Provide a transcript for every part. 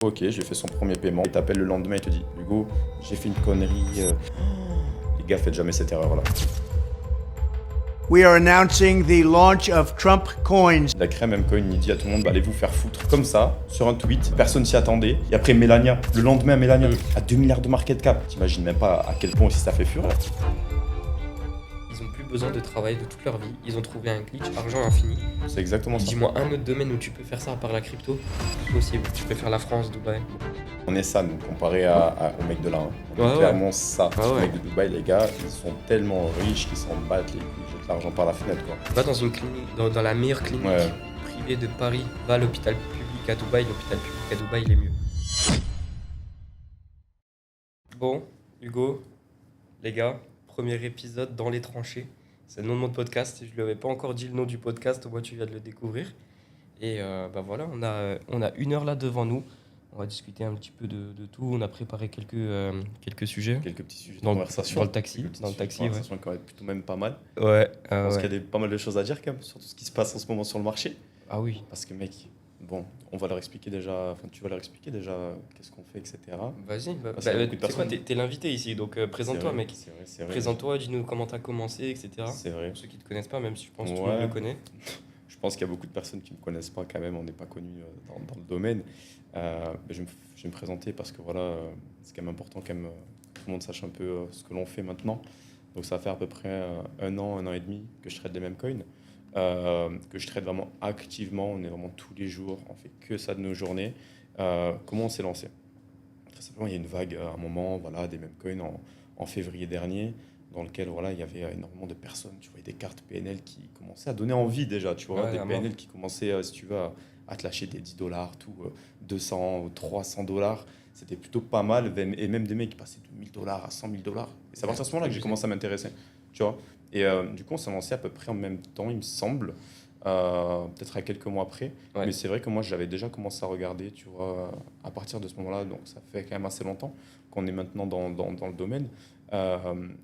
Ok, je lui fais son premier paiement. Il t'appelle le lendemain et te dit Hugo, j'ai fait une connerie. Les gars, faites jamais cette erreur-là. We are announcing the launch of Trump coins. Il a créé un Memcoin, il dit à tout le monde allez vous faire foutre. Comme ça, sur un tweet, personne s'y attendait. Et après, Melania, le lendemain, Melania, à 2 milliards de market cap. T'imagines même pas à quel point aussi ça fait fureur. Ils ont plus besoin de travailler de toute leur vie. Ils ont trouvé un glitch, argent infini. C'est exactement ça. Dis-moi un autre domaine où tu peux faire ça à part la crypto. C'est possible. Tu préfères la France, Dubaï. On est ça, nous, comparé aux mecs de là. On Ouais, est clairement ça. Ah ouais. Les mecs de Dubaï, les gars, ils sont tellement riches qu'ils s'en battent les couilles, ils jettent l'argent par la fenêtre, quoi. Va dans une clinique, dans la meilleure clinique Ouais. privée de Paris. Va à l'hôpital public à Dubaï. L'hôpital public à Dubaï, il est mieux. Bon, Hugo, les gars, premier épisode dans les tranchées. C'est le nom de mon podcast. Je ne lui avais pas encore dit le nom du podcast. Moi, tu viens de le découvrir. Et bah voilà, on a 1 heure là devant nous. On va discuter un petit peu de tout. On a préparé quelques sujets. Quelques petits sujets de Dans le conversation. taxi. Quelques petits Dans le sujets de taxi, ouais. conversation qui vont être plutôt même pas mal. Ouais. Je pense qu'il y a pas mal de choses à dire quand même sur tout ce qui se passe en ce moment sur le marché. Ah oui. Parce que mec, bon, on va leur expliquer déjà, enfin tu vas leur expliquer déjà qu'est-ce qu'on fait, etc. Vas-y. Parce qu'il y a beaucoup de Tu sais quoi, personnes. t'es l'invité ici, donc présente-toi, C'est vrai, mec. c'est vrai. Présente-toi, dis-nous comment t'as commencé, etc. C'est vrai. Pour ceux qui te connaissent pas, même si je pense que tout le Ouais. monde le connaît. Je pense qu'il y a beaucoup de personnes qui ne me connaissent pas quand même, on n'est pas connus dans le domaine. Mais je vais me présenter parce que voilà, c'est quand même important quand même, que tout le monde sache un peu ce que l'on fait maintenant. Donc ça va faire à peu près 1 an et demi que je trade les mêmes coins, que je trade vraiment activement, on est vraiment tous les jours, on fait que ça de nos journées. Comment on s'est lancé? Très simplement, il y a une vague à un moment, voilà, des mêmes coins en février dernier, dans lequel voilà, il y avait énormément de personnes, tu vois, des cartes PNL qui commençaient à donner envie déjà, tu vois, Ouais, des à PNL mort. qui commençaient, si tu veux, à te lâcher des 10 dollars, tout, 200 ou 300 dollars, c'était plutôt pas mal, et même des mecs qui passaient de 1000 dollars à 100 000 dollars. Et c'est à partir de ce moment-là que j'ai commencé à m'intéresser, tu vois. Et du coup, on s'est lancé à peu près en même temps, il me semble, peut-être à quelques mois après. Ouais. Mais c'est vrai que moi, j'avais déjà commencé à regarder, tu vois, à partir de ce moment-là, donc ça fait quand même assez longtemps qu'on est maintenant dans le domaine.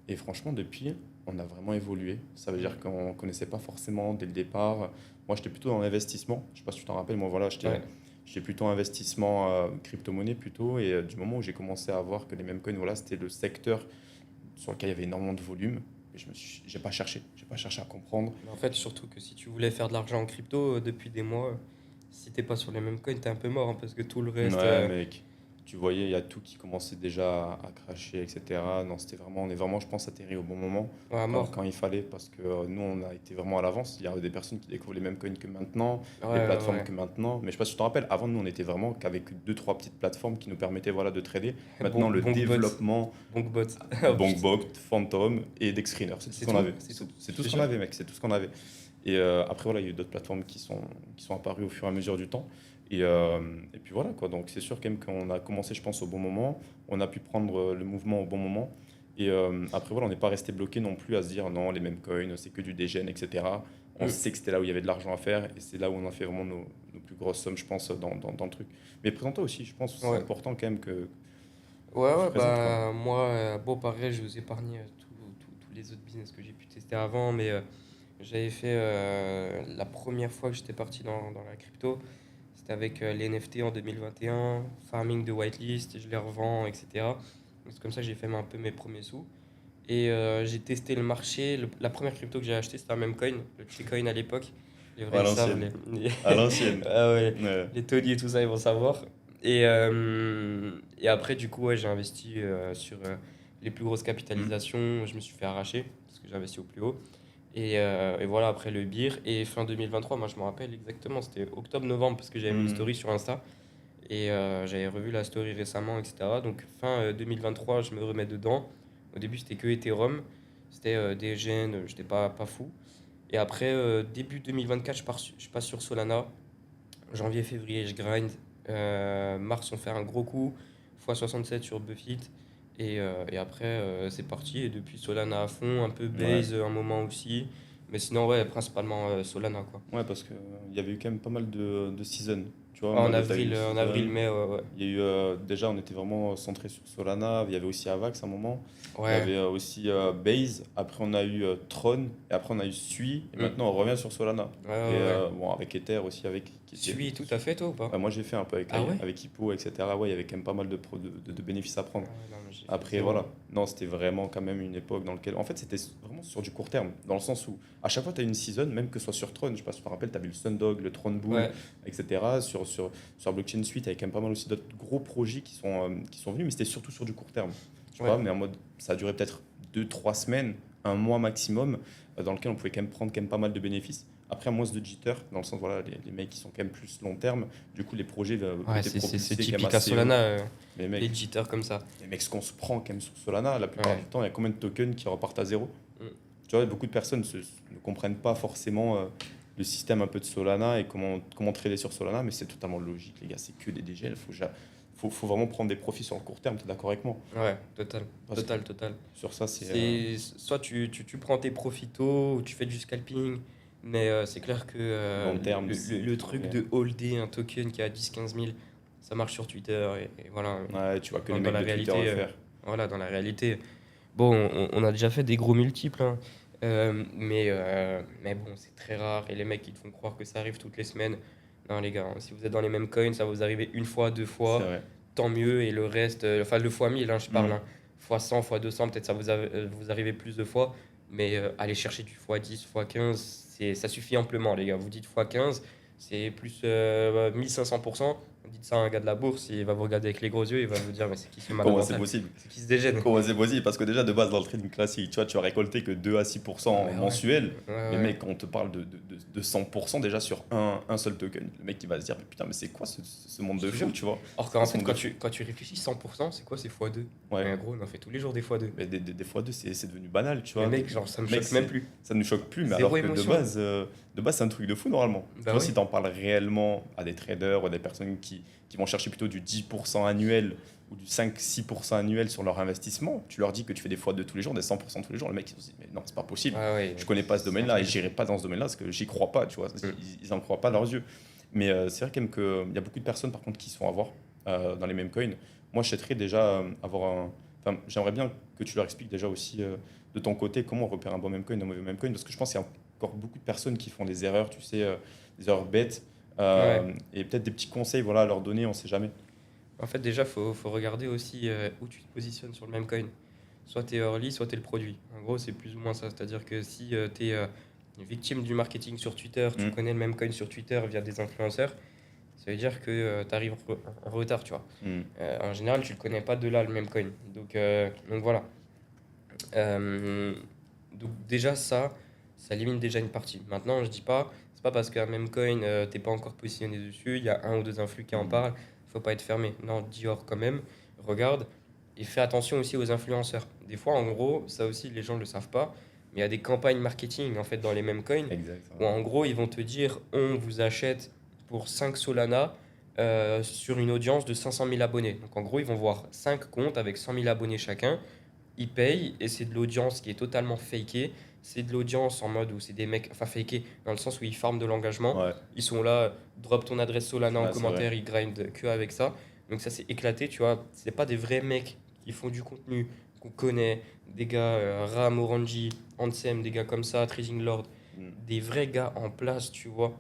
Et franchement, depuis, on a vraiment évolué. Ça veut dire qu'on ne connaissait pas forcément dès le départ. Moi, j'étais plutôt dans l'investissement. Je ne sais pas si tu t'en rappelles, moi, voilà, Ouais. j'étais plutôt investissement crypto-monnaie plutôt. Et du moment où j'ai commencé à voir que les mêmes coins, voilà, c'était le secteur sur lequel il y avait énormément de volume. Et j'ai pas cherché. J'ai pas cherché à comprendre. Mais en fait, surtout que si tu voulais faire de l'argent en crypto depuis des mois, si t'es pas sur les mêmes coins, t'es un peu mort, hein, parce que tout le reste. Ouais, mec, tu voyais, il y a tout qui commençait déjà à cracher, etc. Non, on est vraiment, je pense, atterri au bon moment, Ouais, à mort. quand il fallait, parce que nous, on a été vraiment à l'avance. Il y a des personnes qui découvrent les mêmes coins que maintenant, Ouais, les plateformes ouais. que maintenant. Mais je sais pas si tu te rappelles, avant, nous, on était vraiment qu'avec 2-3 petites plateformes qui nous permettaient voilà, de trader. Maintenant, le Bonkbot. développement, Bonkbot. Bongbot, Phantom et Dexreener, c'est tout ce C'est qu'on tout, avait. c'est tout. C'est tout Je ce te qu'on jure. avait, mec, c'est tout ce qu'on avait. Et après, voilà, il y a eu d'autres plateformes qui sont apparues au fur et à mesure du temps. Et puis voilà, quoi. Donc c'est sûr quand même qu'on a commencé, je pense, au bon moment. On a pu prendre le mouvement au bon moment. Et après, voilà, on n'est pas resté bloqué non plus à se dire non, les mêmes coins, c'est que du dégène, etc. On Mm. sait que c'était là où il y avait de l'argent à faire. Et c'est là où on a fait vraiment nos plus grosses sommes, je pense, dans le truc. Mais présente-toi aussi, je pense que c'est Ouais. important quand même que. Ouais, Tu ouais, te présentes, bah moi, bon, pareil, je vous épargne tous les autres business que j'ai pu tester avant, mais j'avais fait la première fois que j'étais parti dans la crypto, c'était avec les NFT en 2021, farming de whitelist, je les revends, etc. Donc, c'est comme ça que j'ai fait un peu mes premiers sous. Et j'ai testé le marché. La première crypto que j'ai acheté, c'était un même coin, le Bitcoin à l'époque. Les vrais À ils savent, l'ancienne. les... À l'ancienne. Ah ouais, Ouais. les Tony et tout ça, ils vont savoir. Et après, du coup, ouais, j'ai investi sur les plus grosses capitalisations. Je me suis fait arracher parce que j'ai investi au plus haut. Et voilà, après le BIR. Et fin 2023, moi je me rappelle exactement, c'était octobre-novembre parce que j'avais mis une Mhm. story sur Insta. Et j'avais revu la story récemment, etc. Donc fin 2023, je me remets dedans. Au début, c'était que Ethereum. C'était des gènes, j'étais pas fou. Et après, début 2024, je passe sur Solana. Janvier, février, je grind. Mars, on fait un gros coup, x67 sur Buffett. Et après, c'est parti. Et depuis Solana à fond, un peu Ouais. Base un moment aussi. Mais sinon, ouais, principalement Solana, quoi. Ouais, parce qu'il y avait eu quand même pas mal de seasons. Tu vois, En mode, t'as eu avril, une en season. avril, mai, ouais, ouais. Il y a eu, déjà, on était vraiment centré sur Solana. Il y avait aussi Avax à un moment. Il y Ouais. avait aussi Base. Après, on a eu Tron. Et après, on a eu Sui. Et Mm. maintenant, on revient sur Solana. Ouais, ouais, Et ouais. bon, avec Ether aussi, avec qui Tu était. suis tout à fait, toi, ou pas? Moi, j'ai fait un peu Ah ouais? avec Hippo, etc. Ouais, il y avait quand même pas mal de bénéfices à Ah prendre. ouais, non, mais j'ai fait Après, zéro. voilà. Non, c'était vraiment quand même une époque dans laquelle. En fait, c'était vraiment sur du court terme. Dans le sens où, à chaque fois, tu as une season, même que ce soit sur Tron. Je sais pas si tu te rappelles, tu avais le Sundog, le Tron Bull, Ouais, etc. Sur Blockchain Suite, il y avait quand même pas mal aussi d'autres gros projets qui sont venus, mais c'était surtout sur du court terme. Je sais ouais. pas, mais en mode. Ça a duré peut-être 2, 3 semaines, un mois maximum, dans lequel on pouvait quand même prendre quand même pas mal de bénéfices. Après, moins de jitter, dans le sens, voilà, les mecs qui sont quand même plus long terme. Du coup, les projets Ouais, étaient c'est propulsés quand même typique à assez haut. Solana, Les les mecs, jitters comme ça. ce qu'on se prend quand même sur Solana, la plupart Ouais. du temps, il y a combien de tokens qui repartent à zéro? Mm. Tu vois, beaucoup de personnes ne comprennent pas forcément le système un peu de Solana et comment trader sur Solana, mais c'est totalement logique, les gars, c'est que des DGL. Faut vraiment prendre des profits sur le court terme, tu es d'accord avec moi? Ouais, total, Parce que total, total. sur ça, c'est. C'est soit tu prends tes profitos ou tu fais du scalping, mais c'est clair que Long terme, le truc ouais. de holder un token qui a 10-15 000, ça marche sur Twitter et voilà. Ouais, tu vois que Dans, les dans mecs la de Twitter réalité, le faire. voilà, dans la réalité, bon, on a déjà fait des gros multiples, hein, mais bon, c'est très rare et les mecs ils te font croire que ça arrive toutes les semaines. Non les gars, hein, si vous êtes dans les mêmes coins, ça va vous arriver une fois, deux C'est fois, vrai. tant mieux et le reste, enfin le fois 1000, hein, je parle, Mm. hein, fois 100, fois 200, peut-être ça vous arrivez plus de fois, mais aller chercher du fois 10, fois 15, ça suffit amplement les gars. Vous dites fois 15, c'est plus 1500%. Vous dites ça à un gars de la bourse, il va vous regarder avec les gros yeux, il va vous dire mais c'est qui ce malade Comment c'est mental, possible? c'est qui se dégène. Comment c'est possible? Parce que déjà, de base, dans le trading classique, tu vois, tu as récolté que 2 à 6% Mais ouais. mensuel. Ouais, Mais ouais. mec, quand on te parle de 100% déjà sur un seul token, le mec il va se dire, mais putain, mais c'est quoi ce monde de Je te fou, jure. tu vois? Or qu'en Ce fait, monde de fou. quand tu réfléchis 100%, c'est quoi? C'est x2. Ouais. Mais gros, on en fait tous les jours des x2. Mais des fois deux, c'est devenu banal, tu Mais vois. mec, genre, ça me Mec, choque même plus. ça ne choque plus, mais Zéro alors que émotion. de base c'est un truc de fou normalement. Tu Bah vois, ouais. si tu en parles réellement à des traders ou à des personnes qui vont chercher plutôt du 10% annuel ou du 5-6% annuel sur leur investissement, tu leur dis que tu fais des fois de tous les jours, des 100% tous les jours, le mec ils se dit, mais non, c'est pas possible. Ah ouais. Je connais pas ce C'est domaine-là et incroyable. j'irai pas dans ce domaine-là parce que j'y crois pas, tu vois. Ils en croient pas leurs yeux. Mais c'est vrai quand même qu'il y a beaucoup de personnes par contre qui se font avoir dans les mêmes coins. Moi, je souhaiterais déjà Enfin, j'aimerais bien que tu leur expliques déjà aussi de ton côté comment on repère un bon meme coin, un mauvais meme coin, parce que je pense qu'il y a encore beaucoup de personnes qui font des erreurs, tu sais, des erreurs bêtes, Ouais. et peut-être des petits conseils voilà, à leur donner, on sait jamais. En fait, déjà, faut regarder aussi où tu te positionnes sur le même coin. Soit tu es early, soit tu es le produit. En gros, c'est plus ou moins ça. C'est-à-dire que si tu es victime du marketing sur Twitter, tu Mm. connais le même coin sur Twitter via des influenceurs, ça veut dire que tu arrives en retard, tu vois. Mm. En général, tu le connais pas de là, le même coin. Donc voilà. Euh, donc déjà ça élimine déjà une partie. Maintenant, je dis pas, c'est pas parce qu'un même coin, t'es pas encore positionné dessus, il y a un ou deux influx qui en parlent, faut pas être fermé. Non, Dior quand même, regarde et fais attention aussi aux influenceurs. Des fois, en gros, ça aussi les gens le savent pas, mais il y a des campagnes marketing en fait dans les mêmes coins Exact. où en gros ils vont te dire on vous achète pour 5 Solana sur une audience de 500 000 abonnés. Donc en gros, ils vont voir 5 comptes avec 100 000 abonnés chacun ils payent et c'est de l'audience qui est totalement fakée. C'est de l'audience en mode où c'est des mecs, enfin fakés, dans le sens où ils farment de l'engagement. Ouais, Ils sont là, drop ton adresse Solana en ouais, c'est vrai. commentaire, ils grindent que avec ça. Donc ça c'est éclaté, tu vois. C'est pas des vrais mecs qui font du contenu qu'on connaît, des gars Ram, Oranji, Ansem, des gars comme ça, Trading Lord, Mm. des vrais gars en place, tu vois.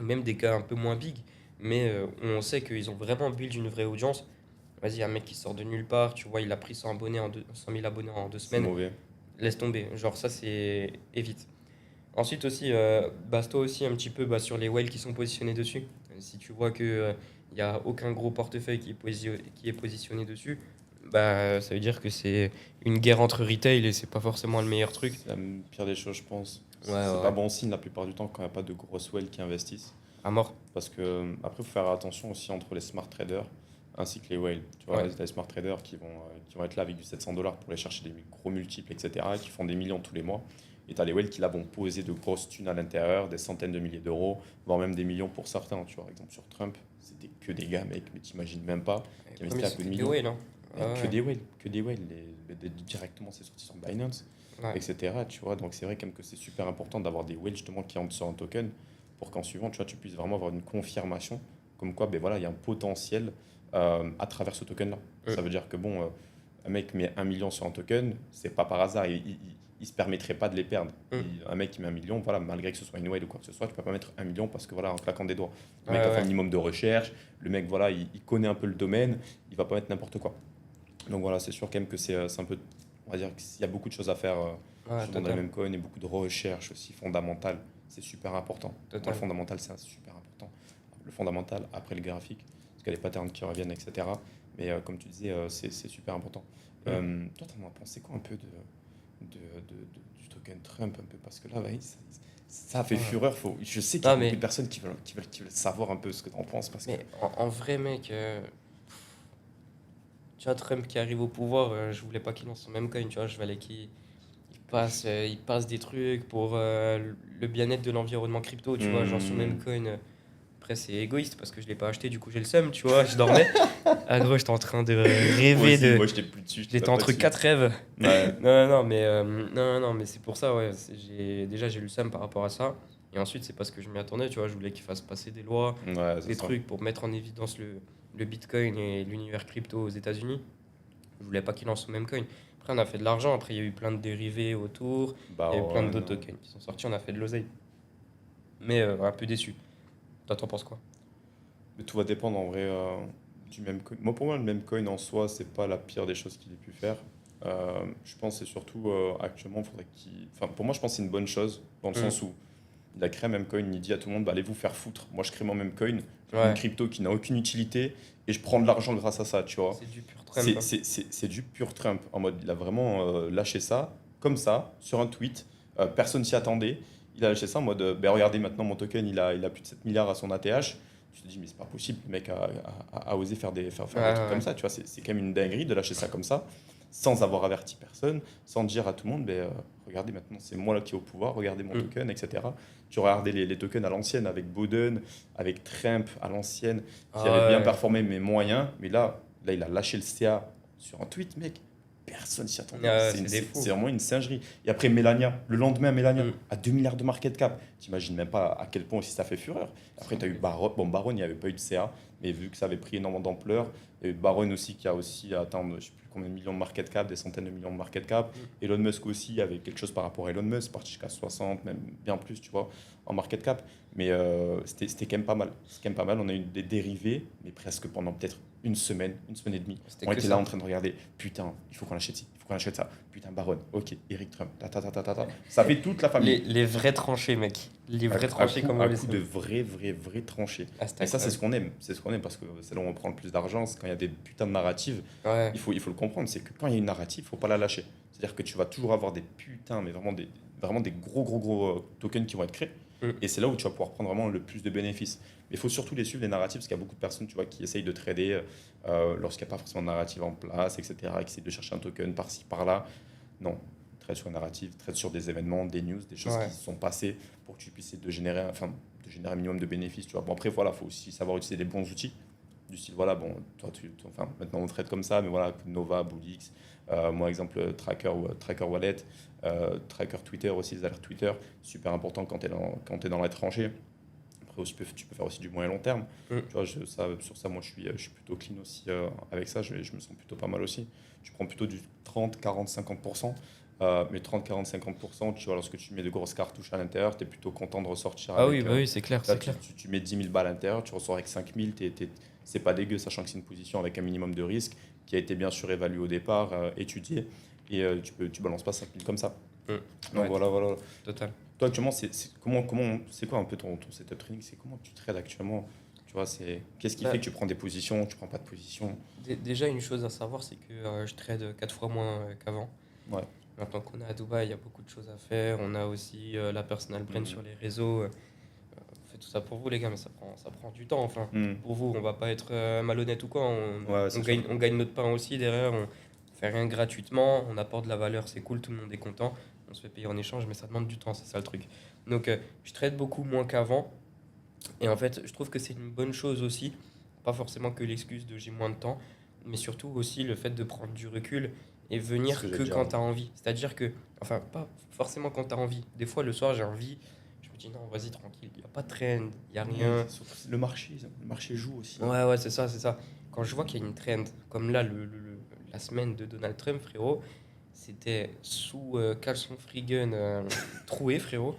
Même des gars un peu moins big, mais on sait qu'ils ont vraiment build une vraie audience. Vas-y, un mec qui sort de nulle part, tu vois, il a pris 100 000 abonnés en deux C'est semaines, mauvais. laisse tomber. Genre, ça, c'est évite. Ensuite aussi, base-toi aussi un petit peu sur les whales qui sont positionnés dessus. Si tu vois que il n'y a aucun gros portefeuille qui est positionné dessus, bah, ça veut dire que c'est une guerre entre retail et c'est pas forcément le meilleur truc. C'est la pire des choses, je pense. Ouais, C'est ouais, pas ouais. bon signe la plupart du temps quand il n'y a pas de grosses whales qui investissent. À mort. Parce que après, il faut faire attention aussi entre les smart traders ainsi que les whales. Tu vois, Ouais. les smart traders qui vont être là avec du 700 $ pour aller chercher des gros multiples, etc., qui font des millions tous les mois. Et tu as les whales qui là vont poser de grosses thunes à l'intérieur, des centaines de milliers d'euros, voire même des millions pour certains. Tu vois, par exemple, sur Trump, c'était que des gars, mec, mais t'imagines même pas, qui Premier, investissaient à coup de c'était des millions. whales, hein. Mais Ouais, que des whales, que des whales. Directement, c'est sorti sur Binance, ouais. etc. Tu vois, donc c'est vrai quand même que c'est super important d'avoir des whales justement qui entrent sur un token pour qu'en suivant, tu vois, tu puisses vraiment avoir une confirmation comme quoi, ben voilà, il y a un potentiel à travers ce token-là. Mm. Ça veut dire que bon, un mec met 1 million sur un token, c'est pas par hasard, il se permettrait pas de les perdre. Un mec qui met 1 million, voilà, malgré que ce soit une whale ou quoi que ce soit, tu peux pas mettre 1 million parce que voilà, en claquant des doigts. Le mec a fait un minimum de recherche, le mec voilà, il connaît un peu le domaine, il va pas mettre n'importe quoi. Donc voilà, c'est sûr quand même que c'est un peu, on va dire qu'il y a beaucoup de choses à faire dans le même coin et beaucoup de recherche aussi fondamentale, c'est super important. Le fondamental, c'est super important. Le fondamental, après le graphique, parce qu'il y a les patterns qui reviennent, etc. Mais comme tu disais, c'est super important. Toi, t'en as pensé quoi un peu du token Trump un peu parce que là, ouais, ça a fait fureur. Je sais qu'il y a beaucoup de personnes qui veulent savoir un peu ce que tu en penses. Parce mais que... en vrai, mec, tu vois, Trump qui arrive au pouvoir, je voulais pas qu'il lance son même coin, tu vois, je voulais qu'il il passe des trucs pour le bien-être de l'environnement crypto, tu vois, genre son même coin. Après, c'est égoïste parce que je l'ai pas acheté, du coup, j'ai le seum, tu vois, je dormais. Ah, gros, j'étais en train de rêver de. Moi, j'étais plus dessus. J'étais entre 4 rêves. Ouais. Non, mais c'est pour ça, ouais. Déjà, j'ai eu le seum par rapport à ça. Et ensuite, c'est parce que je m'y attendais, tu vois. Je voulais qu'il fasse passer des lois, des trucs pour mettre en évidence le Bitcoin et l'univers crypto aux États-Unis. Je voulais pas qu'il lance son même coin. Après, on a fait de l'argent. Après, il y a eu plein de dérivés autour. Il y a eu plein d'autres tokens qui sont sortis. On a fait de l'oseille. Mais un peu déçu. Toi, t'en penses quoi? Mais tout va dépendre en vrai du même coin. Moi, pour moi, le même coin en soi, c'est pas la pire des choses qu'il ait pu faire. Je pense que c'est surtout actuellement, faudrait qu'il. Enfin, pour moi, je pense que c'est une bonne chose dans le sens où il a créé un même coin, il dit à tout le monde bah, allez vous faire foutre. Moi, je crée mon même coin, une crypto qui n'a aucune utilité et je prends de l'argent grâce à ça, tu vois. C'est du pur Trump. C'est du pur Trump. En mode, il a vraiment lâché ça, comme ça, sur un tweet. Personne s'y attendait. Il a lâché ça en mode ben regardez, maintenant mon token, il a plus de 7 milliards à son ATH. Tu te dis, mais c'est pas possible, le mec a osé faire des trucs comme ça, tu vois. C'est quand même une dinguerie de lâcher ça comme ça, sans avoir averti personne, sans dire à tout le monde, ben, regardez, maintenant c'est moi là qui est au pouvoir, regardez mon token, etc. Tu regardais les tokens à l'ancienne avec Bowden, avec Trump à l'ancienne, qui avait bien performé, mais moyen. Mais là, il a lâché le CA sur un tweet, mec. Personne s'y attendait. C'est vraiment une singerie. Et après, Melania, le lendemain, Melania, à 2 milliards de market cap. T'imagines même pas à quel point aussi ça fait fureur. Après, tu as eu Baron. Bon, Baron, il n'y avait pas eu de CA, mais vu que ça avait pris énormément d'ampleur, il y a eu Baron aussi qui a aussi atteint, je sais plus combien de millions de market cap, des centaines de millions de market cap. Elon Musk aussi avait quelque chose par rapport à Elon Musk, parti jusqu'à 60, même bien plus, tu vois, en market cap. Mais c'était quand même pas mal. C'est quand même pas mal. On a eu des dérivés, mais presque pendant peut-être une semaine et demie. On était là en train de regarder, putain, il faut qu'on achète ci, il faut qu'on achète ça. Putain, Baron, ok, Eric Trump, Ça fait toute la famille. Les vrais tranchés, mec. Les vrais tranchés, comme on les dit. De vrais tranchés. Et ça, c'est ce qu'on aime. C'est ce qu'on aime parce que c'est là où on prend le plus d'argent. C'est quand il y a des putains de narratives. Il faut le comprendre. C'est que quand il y a une narrative, il ne faut pas la lâcher. C'est-à-dire que tu vas toujours avoir des putains, mais vraiment des gros tokens qui vont être créés. Et c'est là où tu vas pouvoir prendre vraiment le plus de bénéfices. Mais il faut surtout les suivre, les narratifs, parce qu'il y a beaucoup de personnes tu vois, qui essayent de trader lorsqu'il n'y a pas forcément de narrative en place, etc., qui essayent de chercher un token par-ci, par-là. Non, trade sur une narrative, trade sur des événements, des news, des choses qui se sont passées pour que tu puisses essayer de générer un minimum de bénéfices. Tu vois. Bon, après, voilà, il faut aussi savoir utiliser les bons outils. Du style, voilà, bon, toi, maintenant on trade comme ça, mais voilà, Nova, Bullix, moi, exemple, Tracker Wallet, Tracker Twitter aussi, les alertes Twitter, super important quand tu es dans l'étranger. Après, aussi, tu peux faire aussi du moyen long terme. Tu vois, sur ça, moi, je suis plutôt clean aussi avec ça, je me sens plutôt pas mal aussi. Tu prends plutôt du 30, 40, 50%. Mais 30, 40, 50%, tu vois, lorsque tu mets de grosses cartouches à l'intérieur, tu es plutôt content de ressortir. Oui, c'est clair. Là, tu mets 10 000 balles à l'intérieur, tu ressors avec 5 000, c'est pas dégueu, sachant que c'est une position avec un minimum de risque qui a été bien sûr évalué au départ, étudié, et tu balances pas 5 000 comme ça. Donc voilà. Total. Toi, actuellement, c'est quoi un peu ton setup trading? C'est comment tu trades actuellement? Tu vois, qu'est-ce qui fait que tu prends des positions, tu prends pas de position? Déjà, une chose à savoir, c'est que je trade 4 fois moins qu'avant. Ouais. Maintenant qu'on est à Dubaï, il y a beaucoup de choses à faire. On a aussi la personal brand sur les réseaux. On fait tout ça pour vous, les gars, mais ça prend du temps. Enfin, pour vous, on va pas être malhonnête ou quoi. On gagne notre pain aussi derrière. On fait rien gratuitement. On apporte de la valeur, c'est cool, tout le monde est content. On se fait payer en échange, mais ça demande du temps, c'est ça le truc. Donc, je trade beaucoup moins qu'avant. Et en fait, je trouve que c'est une bonne chose aussi. Pas forcément que l'excuse de j'ai moins de temps, mais surtout aussi le fait de prendre du recul et venir que quand tu as envie. C'est-à-dire que, enfin, pas forcément quand tu as envie. Des fois, le soir, j'ai envie, je me dis non, vas-y, tranquille, il n'y a pas de trend, il n'y a rien. Le marché joue aussi. Ouais, c'est ça. Quand je vois qu'il y a une trend, comme là, la semaine de Donald Trump, frérot, c'était sous caleçon free gun troué, frérot.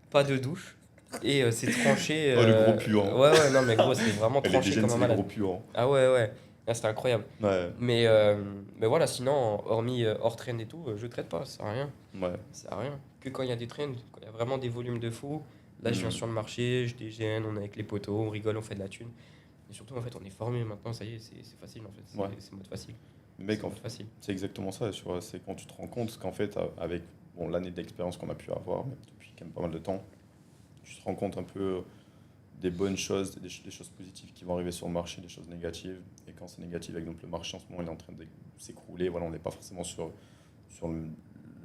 Pas de douche. Et c'est tranché. Oh, le gros puant. Ouais, non, mais gros, c'est vraiment Les tranché jeunes, comme un c'est les malade. gros puants. Ah ouais. Là, c'était incroyable. Ouais, Mais voilà, sinon, hormis hors trend et tout, je trade pas, ça sert à rien. ouais. Ça sert à rien. Que quand il y a des trends, quand il y a vraiment des volumes de fou. Là, je viens Mm. sur le marché, je dégène, on est avec les potos, on rigole, on fait de la thune. Et surtout, en fait, on est formé maintenant, ça y est, c'est facile en fait. Ouais. C'est mode facile. Mec, C'est en mode facile. c'est exactement ça, tu vois. C'est quand tu te rends compte qu'en fait, avec bon, l'année d'expérience qu'on a pu avoir, même depuis quand même pas mal de temps, tu te rends compte un peu des bonnes choses, des choses positives qui vont arriver sur le marché, des choses négatives. Et quand c'est négatif, avec donc le marché en ce moment, il est en train de s'écrouler. Voilà, on n'est pas forcément sur le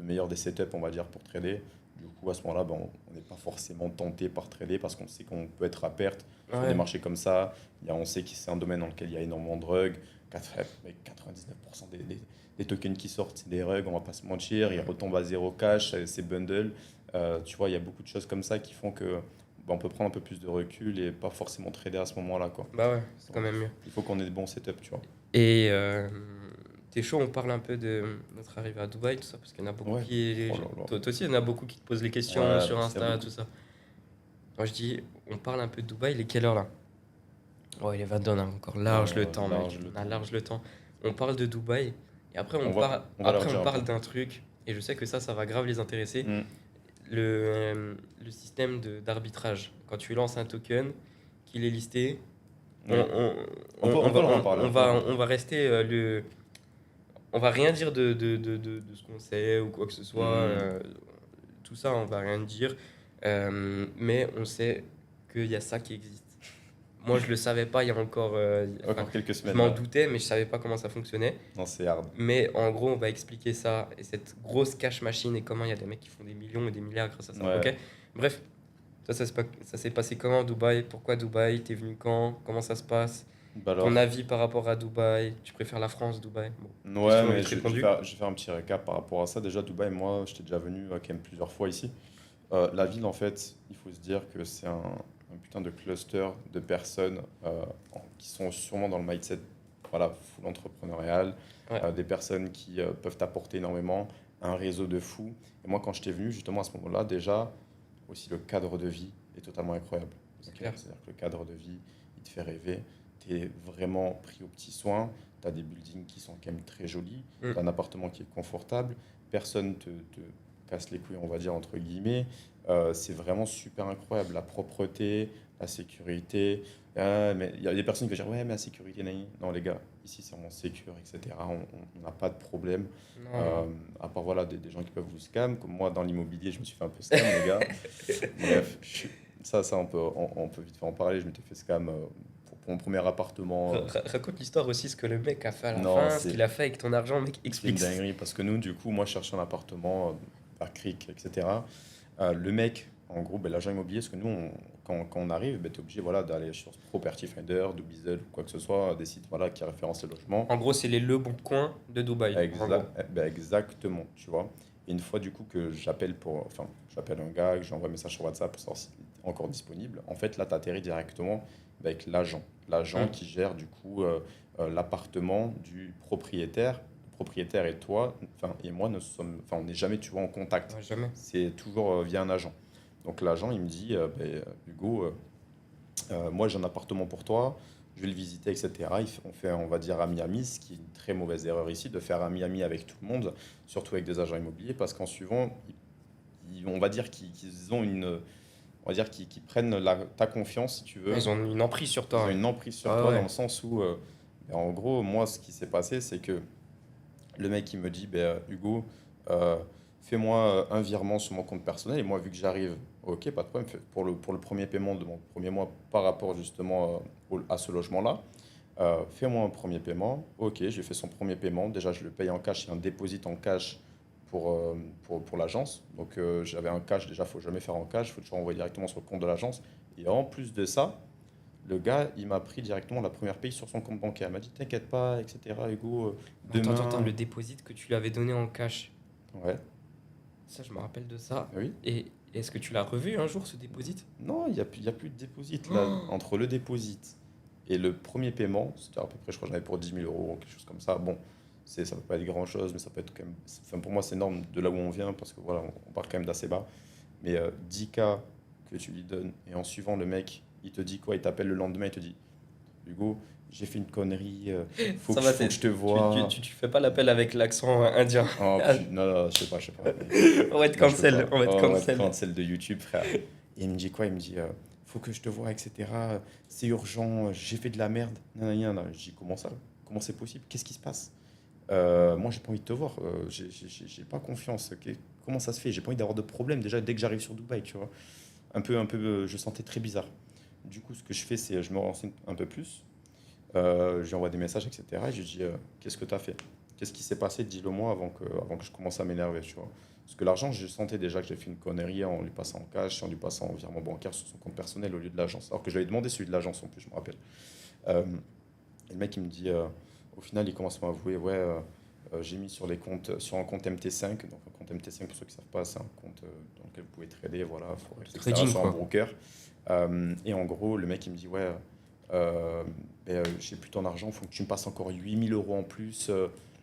meilleur des setups, on va dire, pour trader. Du coup, à ce moment-là, ben, on n'est pas forcément tenté par trader parce qu'on sait qu'on peut être à perte sur des Ouais. marchés comme ça. On sait que c'est un domaine dans lequel il y a énormément de rugs. 99% des tokens qui sortent, c'est des rugs, on va pas se mentir. Ils retombent à zéro cash, c'est bundle. Tu vois, il y a beaucoup de choses comme ça qui font que ben, on peut prendre un peu plus de recul et pas forcément trader à ce moment-là, quoi. Bah ouais, c'est quand même mieux. Il faut qu'on ait de bons setups, tu vois. Et t'es chaud, on parle un peu de notre arrivée à Dubaï, tout ça, parce qu'il y en a beaucoup Ouais. qui. Oh là là. Toi aussi, il y en a beaucoup qui te posent les questions Ouais, sur c'est Insta, beaucoup. tout ça. Moi, je dis, on parle un peu de Dubaï, il est quelle heure là? Ouais, il est 22, on a encore large Ouais, le temps, mec. large le On a temps. large le temps. On parle de Dubaï, et après, On va leur après, dire on un parle peu. d'un truc, et je sais que ça va grave les intéresser. Mm. Le système d'arbitrage. Quand tu lances un token, qu'il est listé, Oui. On peut en parler, on va rester on va rien dire de ce qu'on sait ou quoi que ce soit. Tout ça, on va rien dire. Mais on sait qu'il y a ça qui existe. Moi, je le savais pas il y a encore. Enfin, Encore quelques je semaines. m'en Ouais. doutais, mais je savais pas comment ça fonctionnait. Non, c'est hard. Mais en gros, on va expliquer ça et cette grosse cash machine et comment il y a des mecs qui font des millions et des milliards grâce à ça. Ouais. Ok. Bref, ça s'est passé comment à Dubaï? Pourquoi Dubaï? T'es venu quand? Comment ça se passe? Bah alors, Ton avis par rapport à Dubaï? Tu préfères la France, Dubaï? Bon, ouais, question mais vite je vais répondue. je vais faire un petit récap par rapport à ça. Déjà, Dubaï, moi, j'étais déjà venu quand même plusieurs fois ici. La ville, en fait, il faut se dire que c'est un putain de cluster de personnes qui sont sûrement dans le mindset voilà, full entrepreneurial, Ouais. des personnes qui peuvent t'apporter énormément, un réseau de fous. Et moi, quand j'étais venu, justement, à ce moment-là, déjà, aussi le cadre de vie est totalement incroyable. C'est Ok. clair. C'est-à-dire que le cadre de vie, il te fait rêver. Tu es vraiment pris aux petits soins. Tu as des buildings qui sont quand même très jolis. Mm. Tu as un appartement qui est confortable. Personne te casse les couilles, on va dire, entre guillemets. C'est vraiment super incroyable. La propreté, la sécurité. Mais il y a des personnes qui vont dire, ouais, mais la sécurité, nani. Non, les gars, ici, c'est vraiment sécure, etc. On n'a pas de problème. Non. À part voilà, des gens qui peuvent vous scam. Comme moi, dans l'immobilier, je me suis fait un peu scam, les gars. Bref, ça on peut vite fait en parler. Je m'étais fait scam pour mon premier appartement. Raconte l'histoire aussi, ce que le mec a fait à la Non, fin, ce c'est- qu'il a fait avec ton argent, mec, C'est une explique. dinguerie parce que nous, du coup, moi, je cherchais un appartement à Cric, etc. Le mec, en gros, ben, l'agent immobilier, parce que nous, quand on arrive, ben, tu es obligé voilà, d'aller sur Property Finder, Dubizzle ou quoi que ce soit, des sites voilà, qui référencent le logement. En gros, c'est les Le Bon Coin de Dubaï. En gros. Ben, exactement, tu vois. Et une fois, du coup, que j'appelle un gars, que j'envoie un message sur WhatsApp pour savoir s'il est encore disponible, en fait, là, tu atterris directement ben, avec l'agent. L'agent Mm. qui gère, du coup, l'appartement du propriétaire. Le propriétaire et toi, et moi, on n'est jamais, tu vois, en contact. Ouais, jamais. C'est toujours via un agent. Donc l'agent, il me dit, Hugo, moi j'ai un appartement pour toi, je vais le visiter, etc. On fait, on va dire, à Miami, ce qui est une très mauvaise erreur ici, de faire à Miami avec tout le monde, surtout avec des agents immobiliers, parce qu'en suivant, on va dire qu'ils ont on va dire qu'ils prennent ta confiance, si tu veux. Ils ont une emprise sur Ils toi. ont une emprise sur Ah toi ouais. dans le sens où, en gros, moi, ce qui s'est passé, c'est que le mec, il me dit, Hugo, fais-moi un virement sur mon compte personnel. Et moi, vu que j'arrive, ok, pas de problème, pour le premier paiement de mon premier mois par rapport justement à ce logement-là, fais-moi un premier paiement. Ok, j'ai fait son premier paiement. Déjà, je le paye en cash, il y a un dépôt en cash pour l'agence. Donc, j'avais un cash, déjà, il ne faut jamais faire en cash, il faut toujours envoyer directement sur le compte de l'agence. Et en plus de ça, le gars, il m'a pris directement la première paye sur son compte bancaire. Il m'a dit, t'inquiète pas, etc. Hugo, demain. Attends, le dépôt que tu lui avais donné en cash. Ouais, Ça, je me rappelle de ça. oui. Et est-ce que tu l'as revu un jour, ce dépôt? Non, il y a plus de dépôt là. Oh. Entre le dépôt et le premier paiement, c'était à peu près, je crois que j'en avais pour 10 000 euros, quelque chose comme ça. Bon, Ça peut pas être grand-chose, mais ça peut être quand même... Enfin, pour moi, c'est énorme de là où on vient, parce que voilà, on part quand même d'assez bas. Mais 10K que tu lui donnes, et en suivant, le mec, il te dit quoi? Il t'appelle le lendemain, il te dit, Hugo, j'ai fait une connerie, Ça va, faut que je te voie. tu fais pas l'appel avec l'accent indien. Oh, non, non, je sais pas. On va être Non, je peux cancel, pas. on va être Oh, on va être cancel. cancel de YouTube, frère. Et il me dit quoi? Il me dit, faut que je te voie, etc. C'est urgent, j'ai fait de la merde. Non. Je dis, comment ça? Comment c'est possible? Qu'est-ce qui se passe? Moi, j'ai pas envie de te voir. J'ai pas confiance. Ok. Comment ça se fait? J'ai pas envie d'avoir de problème. Déjà, dès que j'arrive sur Dubaï, tu vois. Je sentais très bizarre. Du coup, ce que je fais, c'est je me renseigne un peu plus. Je lui envoie des messages, etc. Et je lui dis, qu'est-ce que tu as fait? Qu'est-ce qui s'est passé? Dis-le moi avant que je commence à m'énerver, tu vois. Parce que l'argent, je sentais déjà que j'ai fait une connerie en lui passant en cash, en lui passant en virement bancaire sur son compte personnel au lieu de l'agence. Alors que je lui avais demandé celui de l'agence en plus, je me rappelle. Euh, et le mec, il me dit, au final, il commence à m'avouer, ouais, j'ai mis sur les comptes, sur un compte MT5. Donc, un compte MT5, pour ceux qui ne savent pas, c'est un compte dans lequel vous pouvez trader, voilà, forex, etc., Trading, sur un quoi. broker. Et en gros, le mec, il me dit, ouais, j'ai plus ton argent, il faut que tu me passes encore 8 000 € en plus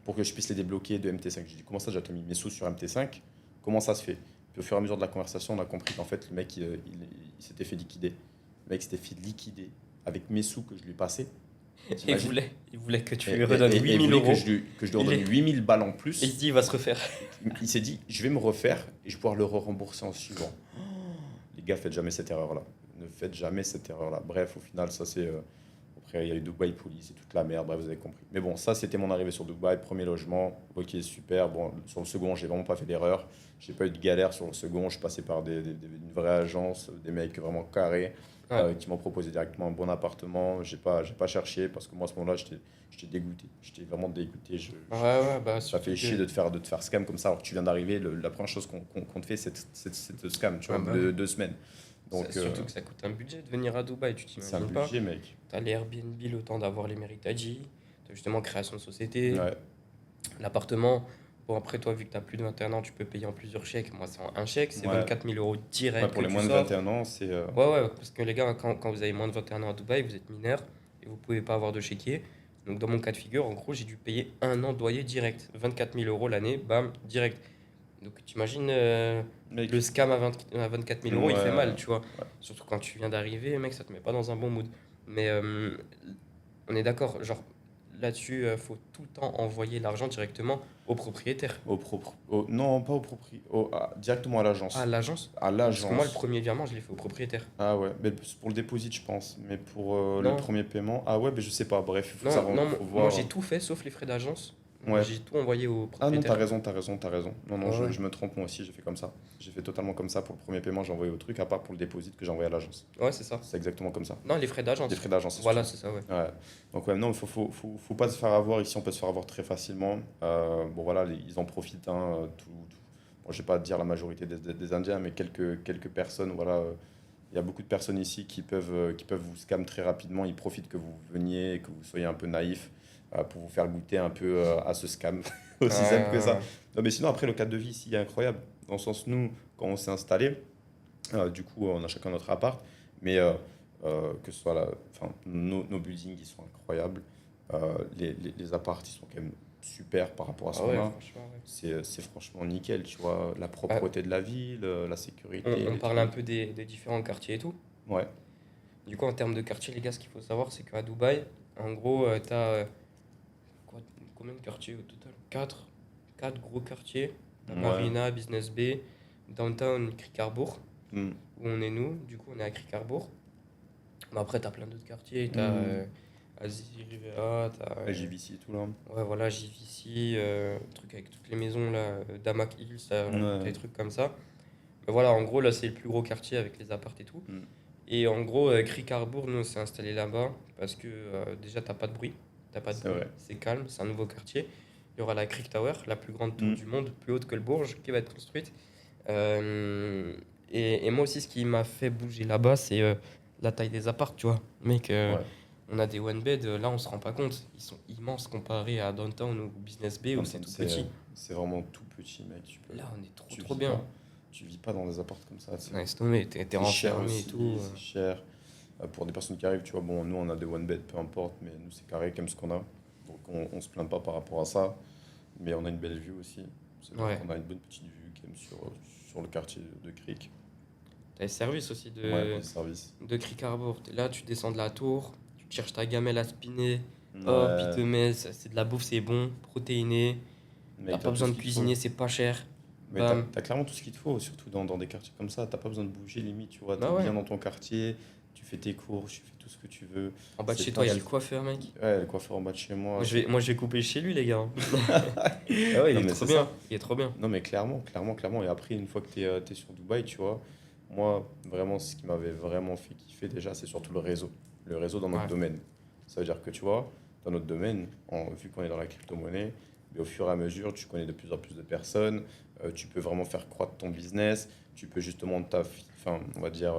pour que je puisse les débloquer de MT5. J'ai dit, comment ça, j'ai déjà mis mes sous sur MT5? Comment ça se fait? Puis au fur et à mesure de la conversation, on a compris qu'en fait, le mec, il s'était fait liquider. Le mec s'était fait liquider avec mes sous que je lui passais. T'imagines? Il voulait que tu Et, lui redonnes et il 8000 voulait euros. que je lui redonne Il est- 8 000 balles en Et il plus. se dit, il va se refaire. Il s'est dit, je vais me refaire et je vais pouvoir le rembourser en suivant. Les gars, faites jamais cette erreur-là. Ne faites jamais cette erreur-là. Bref, au final, ça c'est. Après, il y a eu Dubaï Police et toute la merde, bref, vous avez compris. Mais bon, ça c'était mon arrivée sur Dubaï, premier logement. Ok, super. Bon, sur le second, j'ai vraiment pas fait d'erreur. J'ai pas eu de galère sur le second. Je suis passé par une vraie agence, des mecs vraiment carrés Ouais. qui m'ont proposé directement un bon appartement. J'ai pas cherché parce que moi, à ce moment-là, j'étais dégoûté. J'étais vraiment dégoûté. Ouais, bah, Ça fait surtout chier que... de te faire scam comme ça alors que tu viens d'arriver. La première chose qu'on te fait, c'est de scam, tu vois, Ah bah de oui. 2 semaines. Donc, Surtout que ça coûte un budget de venir à Dubaï, tu c'est un t'imagines pas. budget, mec. T'as les Airbnb, le temps d'avoir les Meritage, t'as justement création de société, Ouais, l'appartement. Bon, après, toi, vu que t'as plus de 21 ans, tu peux payer en plusieurs chèques. Moi, c'est en un chèque, c'est ouais. 24 000 € Ouais, direct pour que les tu moins de sors. 21 ans, c'est. Ouais, parce que les gars, quand vous avez moins de 21 ans à Dubaï, vous êtes mineur et vous pouvez pas avoir de chéquier. Donc, dans mon cas de figure, en gros, j'ai dû payer un an de loyer direct. 24 000 € l'année, bam, direct. Donc, t'imagines Mec, le scam à 24 000 €, il fait ouais, mal, tu vois. ouais. Surtout quand tu viens d'arriver, mec, ça te met pas dans un bon mood. Mais on est d'accord, genre là-dessus, faut tout le temps envoyer l'argent directement au propriétaire. Non, pas au propri. Directement à Ah, l'agence. l'agence? À Parce que moi, le l'agence. premier virement, je l'ai fait au propriétaire. Ah ouais, mais c'est pour le dépôt, je pense. Mais pour le Non, premier paiement. Ah ouais, mais je sais pas. Bref, il faut que ça non, faut moi voir. j'ai tout fait sauf les frais d'agence. Ouais. J'ai tout envoyé au Ah non, propriétaire. t'as raison. Non, non, Ouais, ouais. je me trompe, moi aussi, j'ai fait comme ça. J'ai fait totalement comme ça. Pour le premier paiement, j'ai envoyé au truc, à part pour le dépôt que j'ai envoyé à l'agence. Ouais, c'est ça. C'est exactement comme ça. Non, les frais Les d'agence. frais d'agence, c'est Voilà, sûr. c'est ça, ouais. Ouais. Donc ouais, non, faut pas se faire avoir. Ici, on peut se faire avoir très facilement. Bon voilà, ils en profitent. Hein, bon, je vais pas dire la majorité des Indiens, mais quelques personnes. Voilà, il y a beaucoup de personnes ici qui peuvent vous scam très rapidement. Ils profitent que vous veniez et que vous soyez un peu naïf pour vous faire goûter un peu à ce scam. Aussi simple que ça. Ouais. Non, mais sinon, après, le cadre de vie ici est incroyable. Dans le sens, nous, quand on s'est installé, du coup, on a chacun notre appart, mais que ce soit enfin, nos buildings, ils sont incroyables. Les apparts, ils sont quand même super par rapport à ce Ah qu'on ouais, a. franchement, ouais. C'est franchement nickel, tu vois. La Ah, propreté de la ville, la sécurité, on les parle un trucs. peu des différents quartiers et tout. Ouais, Du coup, en termes de quartier, les gars, ce qu'il faut savoir, c'est qu'à Dubaï, en gros, t'as quoi, combien de quartiers au total? Quatre gros quartiers. La ouais. Marina, Business Bay, Downtown, Crick-Harbour, Hmm. où on est nous. Du coup, on est à Crick-Harbour. Mais après, t'as plein d'autres quartiers. T'as Hmm. Asie Rivera, t'as La JVC et tout là. ouais, voilà, JVC, truc avec toutes les maisons là, Damac Hills, des Ouais. trucs comme ça. Mais voilà, en gros, là, c'est le plus gros quartier avec les apparts et tout. Hmm. Et en gros, Crick-Harbour, nous, on s'est installé là-bas parce que déjà, t'as pas de bruit. T'as pas de C'est bruit, vrai. c'est calme, c'est un nouveau quartier. Il y aura la Crick Tower, la plus grande tour Hmm. du monde, plus haute que le Bourge, qui va être construite. Euh, et moi aussi, ce qui m'a fait bouger là-bas, c'est la taille des apparts, tu vois. Mec, Ouais. on a des one bed, là, on se rend pas compte. Ils sont immenses comparés à Downtown ou Business Bay où c'est Downtown, tout petit. c'est vraiment tout petit, mec. Là, on est trop, Tu trop vis bien. pas. Tu vis pas dans des apparts comme ça. Ouais, c'est tombé, t'es C'est cher renfermé et aussi, tout. c'est cher. Pour des personnes qui arrivent, tu vois, bon, nous on a des one bed, peu importe, mais nous c'est carré comme ce qu'on a. Donc on se plaint pas par rapport à ça, mais on a une belle vue aussi. C'est-à-dire Ouais. qu'on a une bonne petite vue quand même sur le quartier de Cric. T'as les services aussi Ouais, les services. de Crick Harbour. T'es là, tu descends de la tour, tu te cherches ta gamelle à spinner, hop, il te Ouais, met, c'est de la bouffe, c'est bon, protéiné, t'as mec, pas t'as tout besoin ce de qu'il te cuisiner, faut. c'est pas cher. Mais t'as, Bam. t'as clairement tout ce qu'il te faut, surtout dans des quartiers comme ça. T'as pas besoin de bouger, limite, tu vois. T'es Bah ouais. bien dans ton quartier, tu fais tes courses, tu fais tout ce que tu veux. En bas de C'est chez pas. toi, il y a le coiffeur, mec. Ouais, le coiffeur en bas de chez moi. Moi, je vais couper chez lui, les gars. Ah ouais, il Non, est mais trop c'est bien. ça. Il est trop bien. Non, mais clairement. Et après, une fois que t'es sur Dubaï, tu vois, moi, vraiment, ce qui m'avait vraiment fait kiffer déjà, c'est surtout le réseau. Le réseau dans notre Ouais. domaine. Ça veut dire que, tu vois, dans notre domaine, vu qu'on est dans la crypto-monnaie, mais au fur et à mesure, tu connais de plus en plus de personnes, tu peux vraiment faire croître ton business, tu peux justement enfin, on va dire,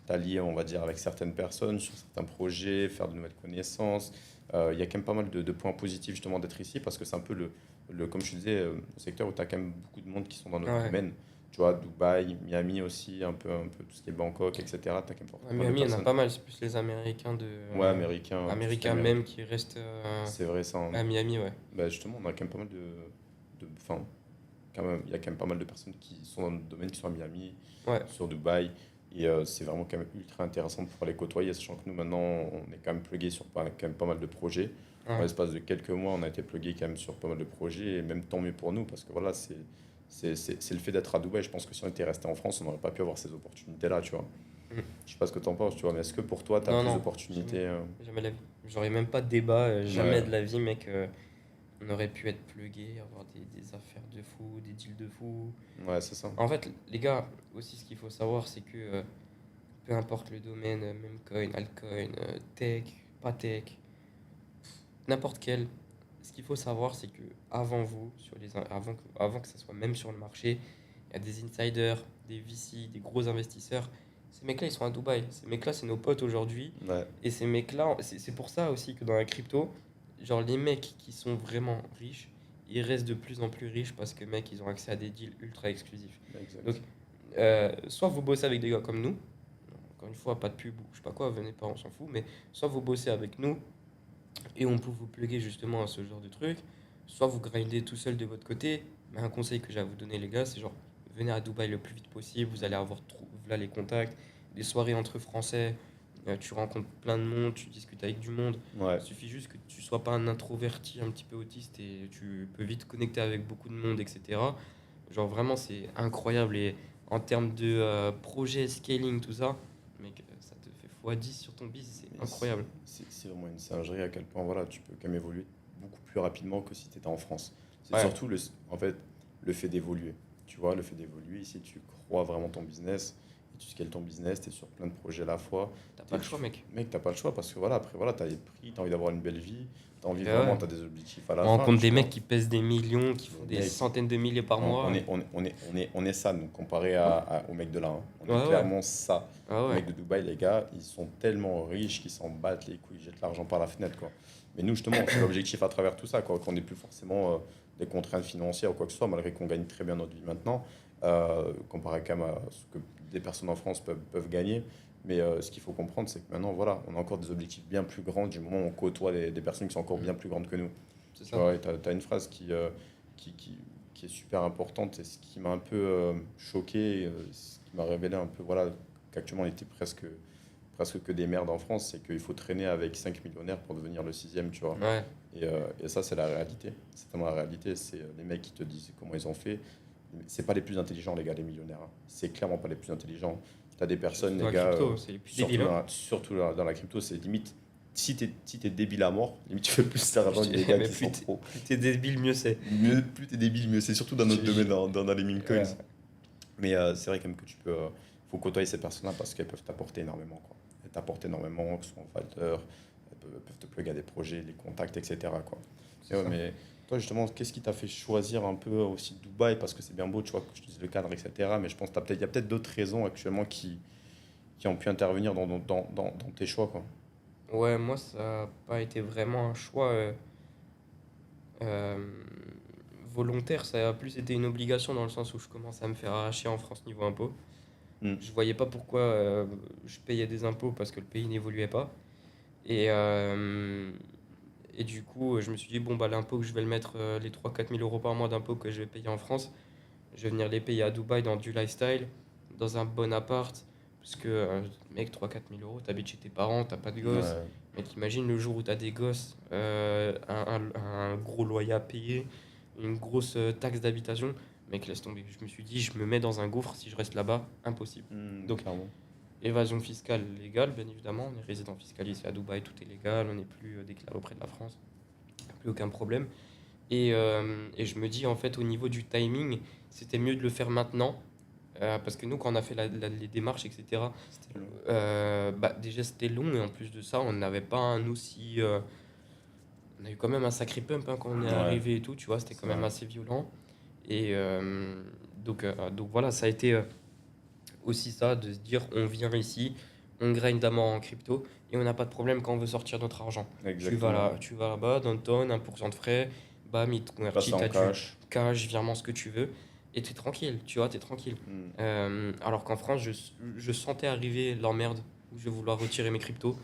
t'allier, on va dire, avec certaines personnes sur certains projets, faire de nouvelles connaissances. Il y a quand même pas mal de points positifs justement d'être ici parce que c'est un peu comme je te disais, le secteur où tu as quand même beaucoup de monde qui sont dans notre Ouais. domaine. Tu vois, Dubaï, Miami aussi, un peu tout ce qui est Bangkok, etc. Tu as quand même À pas mal de Miami, il y en a personnes. pas mal. C'est plus les Ouais, américains, tout ce qui est Américains même qui restent c'est vrai, ça. à Miami, ouais. Bah, justement, on a quand même pas mal enfin, quand même, il y a quand même pas mal de personnes qui sont dans notre domaine, qui sont à Miami, Ouais. sur Dubaï. Et c'est vraiment quand même ultra intéressant de pouvoir les côtoyer, sachant que nous, maintenant, on est quand même plugué sur quand même pas mal de projets. En Ouais. l'espace de quelques mois, on a été plugué quand même sur pas mal de projets, et même tant mieux pour nous, parce que voilà, c'est le fait d'être à Dubaï. Je pense que si on était resté en France, on n'aurait pas pu avoir ces opportunités-là, tu vois. Mm. Je sais pas ce que tu en penses, tu vois, mais est-ce que pour toi, tu as Non, plus non. Jamais. d'opportunités Jamais de la vie. J'aurais même pas de débat. Jamais Ouais, de la vie, mec. On aurait pu être plugué, avoir des affaires de fou, des deals de fou. ouais, c'est ça. En fait, les gars, aussi, ce qu'il faut savoir, c'est que peu importe le domaine, même coin, altcoin, tech, pas tech, n'importe quel. Ce qu'il faut savoir, c'est que avant vous, avant que ça soit même sur le marché, il y a des insiders, des VC, des gros investisseurs. Ces mecs-là, ils sont à Dubaï. Ces mecs-là, c'est nos potes aujourd'hui. Ouais, Et ces mecs-là, c'est pour ça aussi que dans la crypto, genre les mecs qui sont vraiment riches, ils restent de plus en plus riches parce que, mec, ils ont accès à des deals ultra exclusifs. Donc, exact. soit vous bossez avec des gars comme nous, encore une fois, pas de pub ou je sais pas quoi, venez pas, on s'en fout, mais soit vous bossez avec nous et on peut vous plugger justement à ce genre de truc, soit vous grindez tout seul de votre côté. Mais un conseil que j'ai à vous donner, les gars, c'est genre venez à Dubaï le plus vite possible, vous allez avoir là les contacts, des soirées entre Français, tu rencontres plein de monde, tu discutes avec du monde. Ouais. Il suffit juste que tu sois pas un introverti un petit peu autiste et tu peux vite connecter avec beaucoup de monde, etc. Genre vraiment, c'est incroyable. Et en termes de projet, scaling, tout ça, mec, ça te fait x10 sur ton biz, c'est Et incroyable. c'est vraiment une singerie à quel point voilà, tu peux quand même évoluer beaucoup plus rapidement que si tu étais en France. C'est Ouais, surtout en fait, le fait d'évoluer. Tu vois, le fait d'évoluer, ici tu crois vraiment ton business et tu scales ton business, tu es sur plein de projets à la fois. t'as pas le choix, mec. Mec, t'as pas le choix parce que voilà, après voilà, tu as les prix, tu as envie d'avoir une belle vie, tu as envie Et vraiment, ouais. tu as des objectifs à la On fin, rencontre tu des vois. mecs qui pèsent des millions, qui font des Mec, centaines de milliers par mois. on est ça, nous, comparé aux mecs de là, hein. On est Ouais, ouais. clairement ça. Ah Les ouais. mecs de Dubaï, les gars, ils sont tellement riches qu'ils s'en battent les couilles, ils jettent l'argent par la fenêtre, quoi. Mais nous, justement, c'est l'objectif à travers tout ça, quoi, qu'on n'ait plus forcément des contraintes financières ou quoi que ce soit, malgré qu'on gagne très bien notre vie maintenant, comparé quand même à ce que des personnes en France peuvent gagner. Mais ce qu'il faut comprendre, c'est que maintenant, voilà, on a encore des objectifs bien plus grands du moment où on côtoie des personnes qui sont encore bien plus grandes que nous. C'est Tu ça. vois, et t'as une phrase qui, qui, qui est super importante et ce qui m'a un peu choqué, ce qui m'a révélé un peu, voilà, qu'actuellement on était presque que des merdes en France, c'est qu'il faut traîner avec 5 millionnaires pour devenir le sixième, tu vois. Ouais. Et ça, c'est la réalité. C'est tellement la réalité. C'est les mecs qui te disent comment ils ont fait. C'est pas les plus intelligents, les gars, les millionnaires, hein. C'est clairement pas les plus intelligents. T'as des personnes, Dans les la gars, crypto, c'est les plus surtout, débiles, hein. dans la crypto, c'est limite. Si t'es débile à mort, limite tu fais plus d'argent que des gars Mais qui sont trop. plus t'es débile, mieux c'est. Plus t'es débile, mieux c'est surtout dans notre Je- domaine, dans les meme coins. Ouais. Mais c'est vrai quand même que tu peux. Faut côtoyer ces personnes-là parce qu'elles peuvent t'apporter énormément, quoi. Elles t'apportent énormément, que ce soit en valeur, elles peuvent te plugger à des projets, les contacts, etc., quoi. C'est Et ouais, ça. mais toi, justement, qu'est-ce qui t'a fait choisir un peu aussi Dubaï? Parce que c'est bien beau, tu vois, que je te dise le cadre, etc. Mais je pense qu'il y a peut-être d'autres raisons actuellement qui ont pu intervenir dans tes choix, quoi. Ouais, moi, ça n'a pas été vraiment un choix euh, volontaire. Ça a plus été une obligation dans le sens où je commence à me faire arracher en France niveau impôt. Hmm. Je voyais pas pourquoi je payais des impôts parce que le pays n'évoluait pas. Et, euh, Et du coup, je me suis dit, bon, bah, l'impôt que je vais le mettre, les 3 000 à 4 000 € par mois d'impôt que je vais payer en France, je vais venir les payer à Dubaï dans du lifestyle, dans un bon appart. Parce que, mec, 3 000 à 4 000 €, t'habites chez tes parents, t'as pas de gosses. Ouais. Mec, imagine le jour où t'as des gosses, un gros loyer à payer, une grosse taxe d'habitation. Mec, laisse tomber. Je me suis dit, je me mets dans un gouffre si je reste là-bas, impossible. Donc, Clairement. évasion fiscale légale, bien évidemment. On est résident fiscal ici à Dubaï, tout est légal, on n'est plus déclaré auprès de la France, plus aucun problème. Et je me dis, en fait, au niveau du timing, c'était mieux de le faire maintenant. Parce que nous, quand on a fait les démarches, etc., C'était long. bah, déjà c'était long, et en plus de ça, on n'avait pas un aussi. On a eu quand même un sacré pump hein, quand on est Ouais, arrivé et tout, tu vois, c'était c'est quand même vrai. assez violent. Donc voilà, ça a été aussi ça, de se dire on vient ici, on grind d'abord en crypto et on n'a pas de problème quand on veut sortir notre argent. Exactement. Tu vas là-bas, Downtown, 1% de frais, bam, il te Passer convertit, en t'as du cash. cash, virement, ce que tu veux, et t'es tranquille, tu vois, t'es tranquille. Hmm. Alors qu'en France, je sentais arriver l'emmerde où je vais vouloir retirer mes cryptos.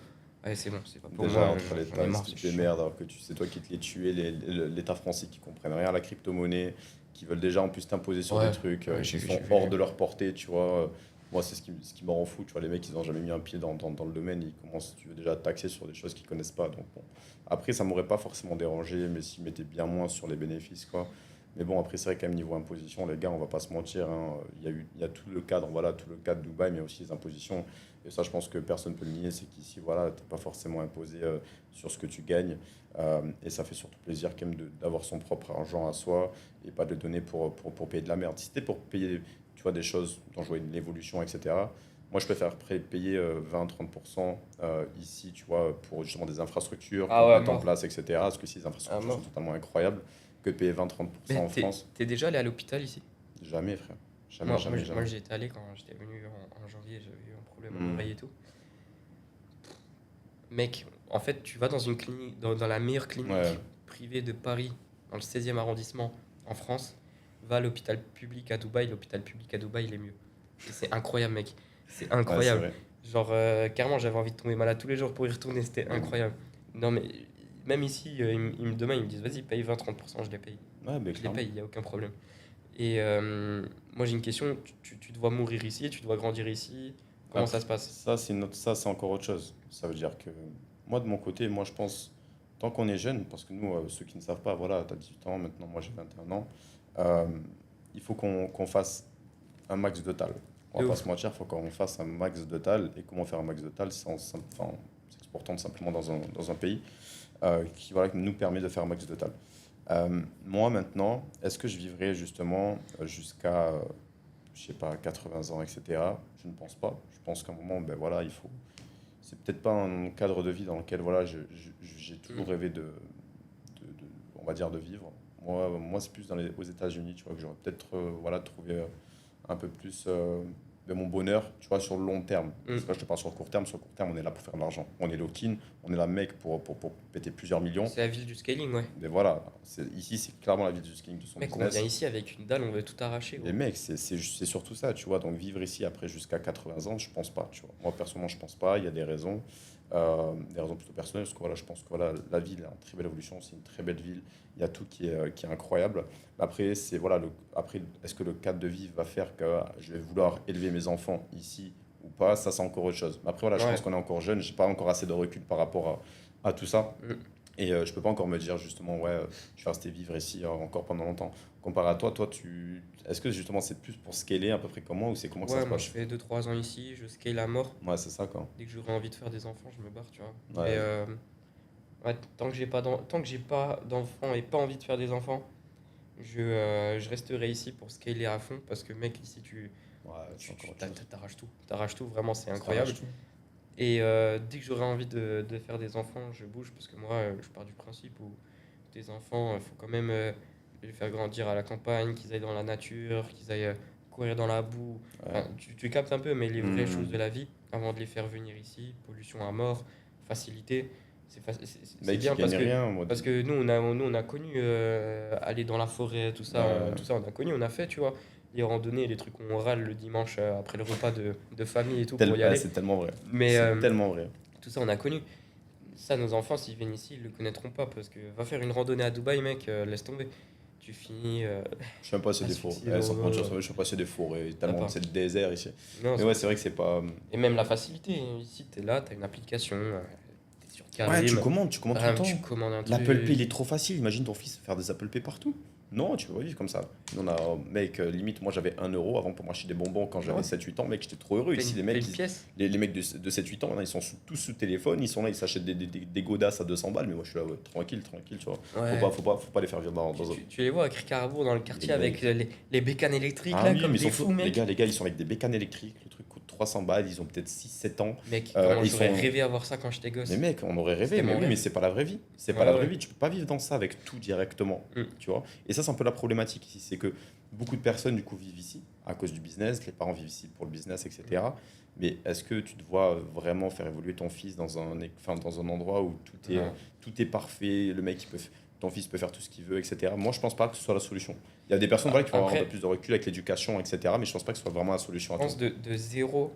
Ouais, c'est bon, c'est pas pour Déjà, moi, entre les j'en ai marre, taxes c'est qui te chiant. démerdent, alors que c'est toi qui te les tué, l'État français qui comprennent rien à la crypto-monnaie, qui veulent déjà en plus t'imposer sur des Ouais, trucs ouais, qui j'ai sont vu. hors de leur portée, tu vois. Moi, c'est ce qui me rend fou, tu vois. Les mecs, ils n'ont jamais mis un pied dans le domaine, ils commencent, tu veux, déjà à taxer sur des choses qu'ils connaissent pas. Donc, bon. Après, ça m'aurait pas forcément dérangé, mais s'ils mettaient bien moins sur les bénéfices, quoi. Mais bon, après, c'est vrai, quand même, niveau imposition, les gars, on va pas se mentir, hein, il y a tout le cadre, voilà, tout le cadre Dubaï, mais aussi les impositions. Et ça, je pense que personne ne peut le nier, c'est qu'ici, voilà, tu n'es pas forcément imposé sur ce que tu gagnes. Et ça fait surtout plaisir quand même d'avoir son propre argent à soi et pas de le donner pour payer de la merde. Si c'était pour payer, tu vois, des choses dont je vois une évolution, etc., moi, je préfère payer 20-30% ici, tu vois, pour justement des infrastructures qu'on Ah ouais, mette en mort. place, etc. Parce que si les Ah, infrastructures sont mort. totalement incroyables, que de payer 20-30% Mais en France, t'es déjà allé à l'hôpital ici? jamais, frère. Jamais, jamais, Moi jamais. j'y étais allé quand j'étais venu en janvier, j'avais eu un problème à Hmm. l'oreille et tout. Mec, en fait, tu vas dans une clinique, dans la meilleure Ouais, clinique privée de Paris, dans le 16e arrondissement, en France, va à l'hôpital public à Dubaï. L'hôpital public à Dubaï, il est mieux. Et c'est incroyable, mec. C'est ouais, c'est incroyable. vrai. Genre, carrément, j'avais envie de tomber malade tous les jours pour y retourner, c'était incroyable. Non, mais même ici, demain, ils me disent, vas-y, paye 20-30%, je les paye. Ouais, mais Je les clairement. paye, il n'y a aucun problème. Et moi, j'ai une question, tu dois mourir ici, tu dois grandir ici, comment ça Après, se passe? ça, c'est encore autre chose. Ça veut dire que moi, de mon côté, moi, je pense, tant qu'on est jeune, parce que nous, ceux qui ne savent pas, voilà, tu as 18 ans, maintenant, moi, j'ai 21 ans, euh, il faut qu'on fasse un max de tal. On De va pas ouf. se mentir, il faut qu'on fasse un max de tal. Et comment faire un max de tal? C'est en s'exportant simplement dans un pays qui, voilà, qui nous permet de faire un max de tal. Moi, maintenant, est-ce que je vivrai justement jusqu'à, je sais pas, 80 ans, etc. Je ne pense pas. Je pense qu'à un moment, ben voilà, il faut. C'est peut-être pas un cadre de vie dans lequel voilà, j'ai toujours Mm. rêvé on va dire, de vivre. Moi c'est plus aux États-Unis, tu vois, que j'aurais peut-être voilà, trouvé un peu plus de mon bonheur, tu vois, sur le long terme. Parce Mm. que là, je te parle sur le court terme. Sur le court terme, on est là pour faire de l'argent. On est lock-in, on est là, mec, pour péter plusieurs millions. C'est la ville du scaling, ouais. Mais voilà, ici, c'est clairement la vie du skiing de son Mec, on vient business. ici avec une dalle, on veut tout arracher, Les gros. mecs, c'est surtout ça, tu vois. Donc vivre ici après jusqu'à 80 ans, je pense pas, tu vois. Moi, personnellement, je pense pas. Il y a des raisons plutôt personnelles, parce que voilà, je pense que voilà, la ville a une très belle évolution, c'est une très belle ville. Il y a tout qui est incroyable. Après, voilà, après, est-ce que le cadre de vie va faire que je vais vouloir élever mes enfants ici ou pas? Ça, c'est encore autre chose. Mais après, voilà, je pense Ouais. qu'on est encore jeune. J'ai pas encore assez de recul par rapport à tout ça. Mm. Et je peux pas encore me dire justement, ouais, je vais rester vivre ici encore pendant longtemps. Comparé à toi, est-ce que justement c'est plus pour scaler à peu près comment ou c'est comment que ça Ouais, se moi je passe? fais 2-3 ans ici, je scale à mort. Ouais, c'est ça quoi. Dès que j'aurai envie de faire des enfants, je me barre, tu vois. Mais Ouais, ouais, tant que j'ai pas d'enfants et pas envie de faire des enfants, je resterai ici pour scaler à fond parce que mec, ici ouais, c'est encore autre chose. t'arraches tout. T'arraches tout, vraiment, c'est Ça incroyable. t'arrache tout. Et dès que j'aurai envie de faire des enfants, je bouge parce que moi, je pars du principe où tes enfants, il faut quand même les faire grandir à la campagne, qu'ils aillent dans la nature, qu'ils aillent courir dans la boue. Ouais. Enfin, tu captes un peu, mais les vraies choses Hmm. de la vie, avant de les faire venir ici, pollution à mort, facilité, c'est Mec qui bien gagne rien en mode. parce que nous, on a connu aller dans la forêt, Ouais, tout ça, on a connu, on a fait, tu vois, les randonnées, les trucs où on râle le dimanche après le repas de famille et tout pour y ouais, aller. c'est tellement vrai. Mais C'est tellement vrai. tout ça, on a connu. Ça, nos enfants, s'ils viennent ici, ils le connaîtront pas parce que va faire une randonnée à Dubaï, mec, laisse tomber. Tu finis. Je sais même pas si c'est des Ah, forêts. suffisant, Sans te mentir, ouais. je sais pas si c'est des forêts. T'as Tellement pas. c'est le désert ici. Non, Mais ouais, c'est vrai que c'est pas. et même la facilité. Ici, t'es là, t'as une application, t'es sur Ouais, tu Carim, commandes tout le bam, temps. tu commandes un L'Apple truc. Pay, il est trop facile. Imagine ton fils faire des Apple Pay partout. Non, tu peux pas vivre comme ça. On a, mec, limite, moi j'avais 1 € avant pour m'acheter des bonbons quand j'avais Ouais. 7-8 ans. Mec, j'étais trop heureux. Paye Ici, les une- mecs, paye une pièce. les mecs de 7-8 ans, maintenant, ils sont tous sous téléphone. Ils sont là, ils s'achètent des godasses à 200 balles. Mais moi, je suis là, ouais, tranquille, tu vois. Ouais. Faut pas les faire vivre dans un. Tu les vois à Cricarabo dans le quartier Les avec les bécanes électriques, Ah là, oui, comme mais ils des sont fous, fous. mec. Les gars, ils sont avec des bécanes électriques. Le truc coûte 300 balles. Ils ont peut-être 6-7 ans. Mec, Euh, comment ils j'aurais sont- rêvé avoir ça quand j'étais gosse. Mais mec, on aurait rêvé, C'était mais mon oui, rêve. mais c'est pas la vraie vie. C'est pas Ouais, la vraie ouais. vie. Tu peux pas vivre dans ça avec tout directement, Mm. tu vois. Et ça, c'est un peu la problématique ici, c'est que beaucoup de personnes du coup vivent ici à cause du business. Les parents vivent ici pour le business, etc. Mais est-ce que tu te vois vraiment faire évoluer ton fils dans un endroit où Non. tout est parfait, le mec, ton fils peut faire tout ce qu'il veut, etc. Moi, je pense pas que ce soit la solution. Il y a des personnes voilà, qui vont avoir un Après- peu plus de recul avec l'éducation, etc. Mais je pense pas que ce soit vraiment la solution Je à pense tout. de 0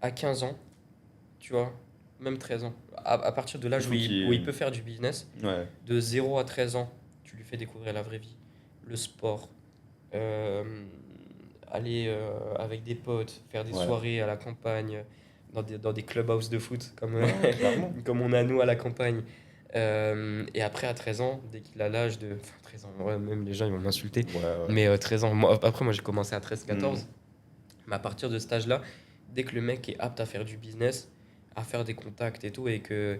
à 15 ans, tu vois, même 13 ans. À partir de l'âge Il où faut qu'il- où il peut faire du business, Ouais. de 0 à 13 ans, tu lui fais découvrir la vraie vie, le sport, euh, aller avec des potes, faire des Ouais. soirées à la campagne, dans des clubhouses de foot, comme, Ouais, clairement. comme on a nous à la campagne. Et après, à 13 ans, dès qu'il a l'âge de. Enfin, 13 ans, ouais, même les gens ils vont m'insulter. Ouais, ouais. Mais 13 ans, après, moi j'ai commencé à 13-14. Mais à partir de cet âge-là, dès que le mec est apte à faire du business, à faire des contacts et tout, et que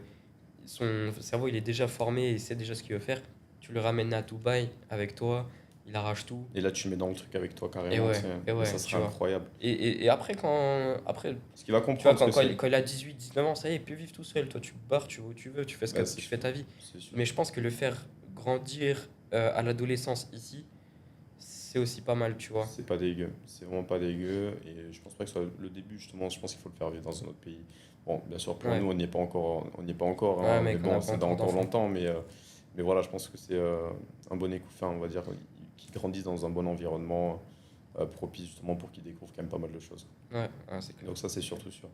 son cerveau il est déjà formé et il sait déjà ce qu'il veut faire, tu le ramènes à Dubaï avec toi, il arrache tout. Et là, tu le mets dans le truc avec toi carrément. Et ouais, tu sais. et ouais, ça tu serait vois. incroyable. Et après, après, Parce qu'il va tu vois, comprendre quand ce que c'est. quand il a 18-19 ans, ça y est, il peut vivre tout seul. Toi, tu te barres, tu vas où tu veux, tu fais, Ouais, c'est tu sûr. fais ta vie. C'est sûr. Mais je pense que le faire grandir à l'adolescence ici, c'est aussi pas mal, tu vois. C'est pas dégueu, c'est vraiment pas dégueu. Et je pense pas que ce soit le début, justement. Je pense qu'il faut le faire vivre dans un autre pays. Bon, bien sûr, pour Ouais. nous, on n'y est pas encore. On n'y est pas encore. Ouais, Hein, mec, mais on a bon, pas c'est dans encore encore d'enfants. longtemps. Mais voilà, je pense que c'est un bon écouffin, on va dire, qui grandit dans un bon environnement propice, justement, pour qu'il découvre quand même pas mal de choses. Ouais, ouais, c'est clair. Donc, ça, c'est surtout sûr.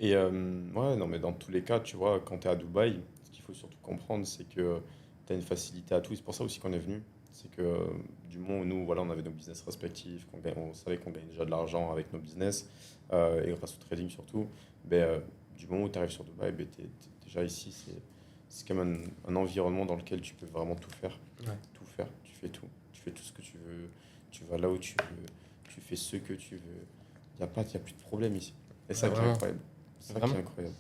Et ouais, non, mais dans tous les cas, tu vois, quand tu es à Dubaï, ce qu'il faut surtout comprendre, c'est que tu as une facilité à tout. Et c'est pour ça aussi qu'on est venu. C'est que du moment où nous, voilà, on avait nos business respectifs, on savait qu'on gagnait déjà de l'argent avec nos business, et grâce au trading surtout, du moment où tu arrives sur Dubaï, t'es déjà ici, c'est quand même un environnement dans lequel tu peux vraiment tout faire. Ouais. Tout faire, tu fais tout. Tu fais tout ce que tu veux, tu vas là où tu veux, tu fais ce que tu veux. Il n'y a plus de problème ici. Et ça Ouais, qui est vraiment. incroyable. C'est ça qui Vraiment. est incroyable.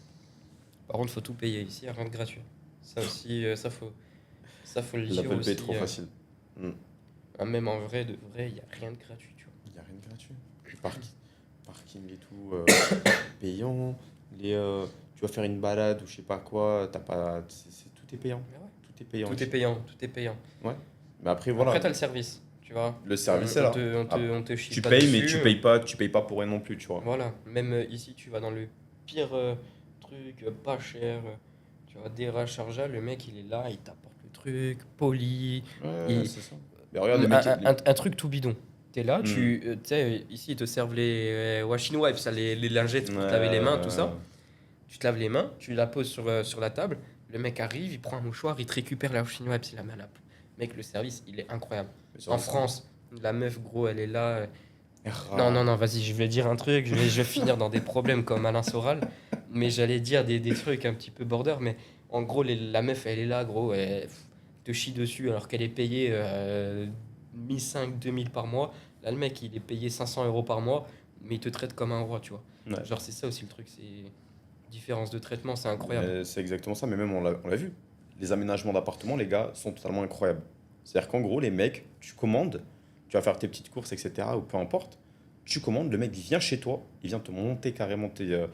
Par contre, faut tout payer ici, il n'y a rien de gratuit. Ça aussi, ça faut le dire L'Apple Pay aussi. est trop facile. Même en vrai, de vrai, il n'y a rien de gratuit, tu vois. Il n'y a rien de gratuit. Le parking et tout, payant. Tu vas faire une balade ou je sais pas quoi, t'as pas, tout est payant. Mais ouais. Tout est payant. Tout est ici. payant, tout est payant. Mais après, voilà. Après, t'as le service, tu vois. Le service on, est là. on te chie Tu pas payes, mais dessus. tu payes pas pour rien non plus, tu vois. Voilà, même ici, tu vas dans le pire truc, pas cher. Tu vois, Dera Sharjah, le mec, il est là, il t'apporte le truc, poli. Ouais, c'est ça. Mais regarde, les mecs, Un truc tout bidon. T'es là, Mm. tu sais, ici, ils te servent les washing wipes, ça, les lingettes pour te laver les mains, tout ça. Tu te laves les mains, tu la poses sur la table, le mec arrive, il prend un mouchoir, il te récupère la washing wipes, il la met à la... Mec, le service, il est incroyable. En France, la meuf, gros, elle est là. Non, vas-y, je vais dire un truc, je vais finir dans des problèmes comme Alain Soral, mais j'allais dire des trucs un petit peu border, mais en gros, la meuf, elle est là, gros, elle te chie dessus alors qu'elle est payée 1500, 2000 par mois. Là, le mec, il est payé 500 € par mois, mais il te traite comme un roi, tu vois. Ouais. Genre, c'est ça aussi le truc, c'est différence de traitement, c'est incroyable. Mais c'est exactement ça, mais même on l'a vu. Les aménagements d'appartements, les gars, sont totalement incroyables. C'est-à-dire qu'en gros, les mecs, tu commandes, tu vas faire tes petites courses, etc., ou peu importe, tu commandes, le mec il vient chez toi, il vient te monter carrément tes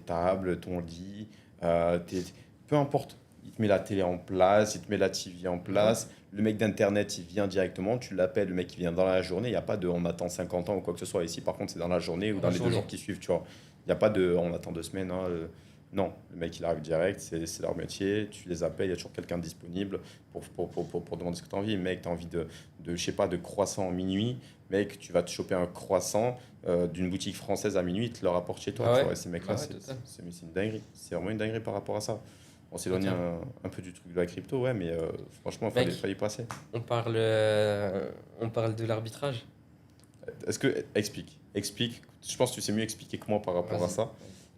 tables, ton lit, peu importe. Il te met la télé en place, il te met la TV en place, le mec d'internet il vient directement, tu l'appelles, le mec il vient dans la journée, il n'y a pas de on attend 50 ans ou quoi que ce soit. Ici par contre c'est dans la journée ou Dans dans la les 2 journée. jours qui suivent, tu vois. Il n'y a pas de on attend 2 semaines, hein, Non, le mec, il arrive direct, c'est leur métier, tu les appelles, il y a toujours quelqu'un disponible pour demander ce que tu as envie. Mec, tu as envie je sais pas, de croissant à minuit, mec, tu vas te choper un croissant d'une boutique française à minuit, ils te le rapportent chez toi. Ah Tu ouais? vois, et ces mecs-là, Bah ouais, total. c'est une dinguerie. C'est vraiment une dinguerie par rapport à ça. On s'éloigne Total. un peu du truc de la crypto, ouais, mais franchement, Mec, fallait y passer. on parle de l'arbitrage. Explique, je pense que tu sais mieux expliquer que moi par rapport à Vas-y. ça.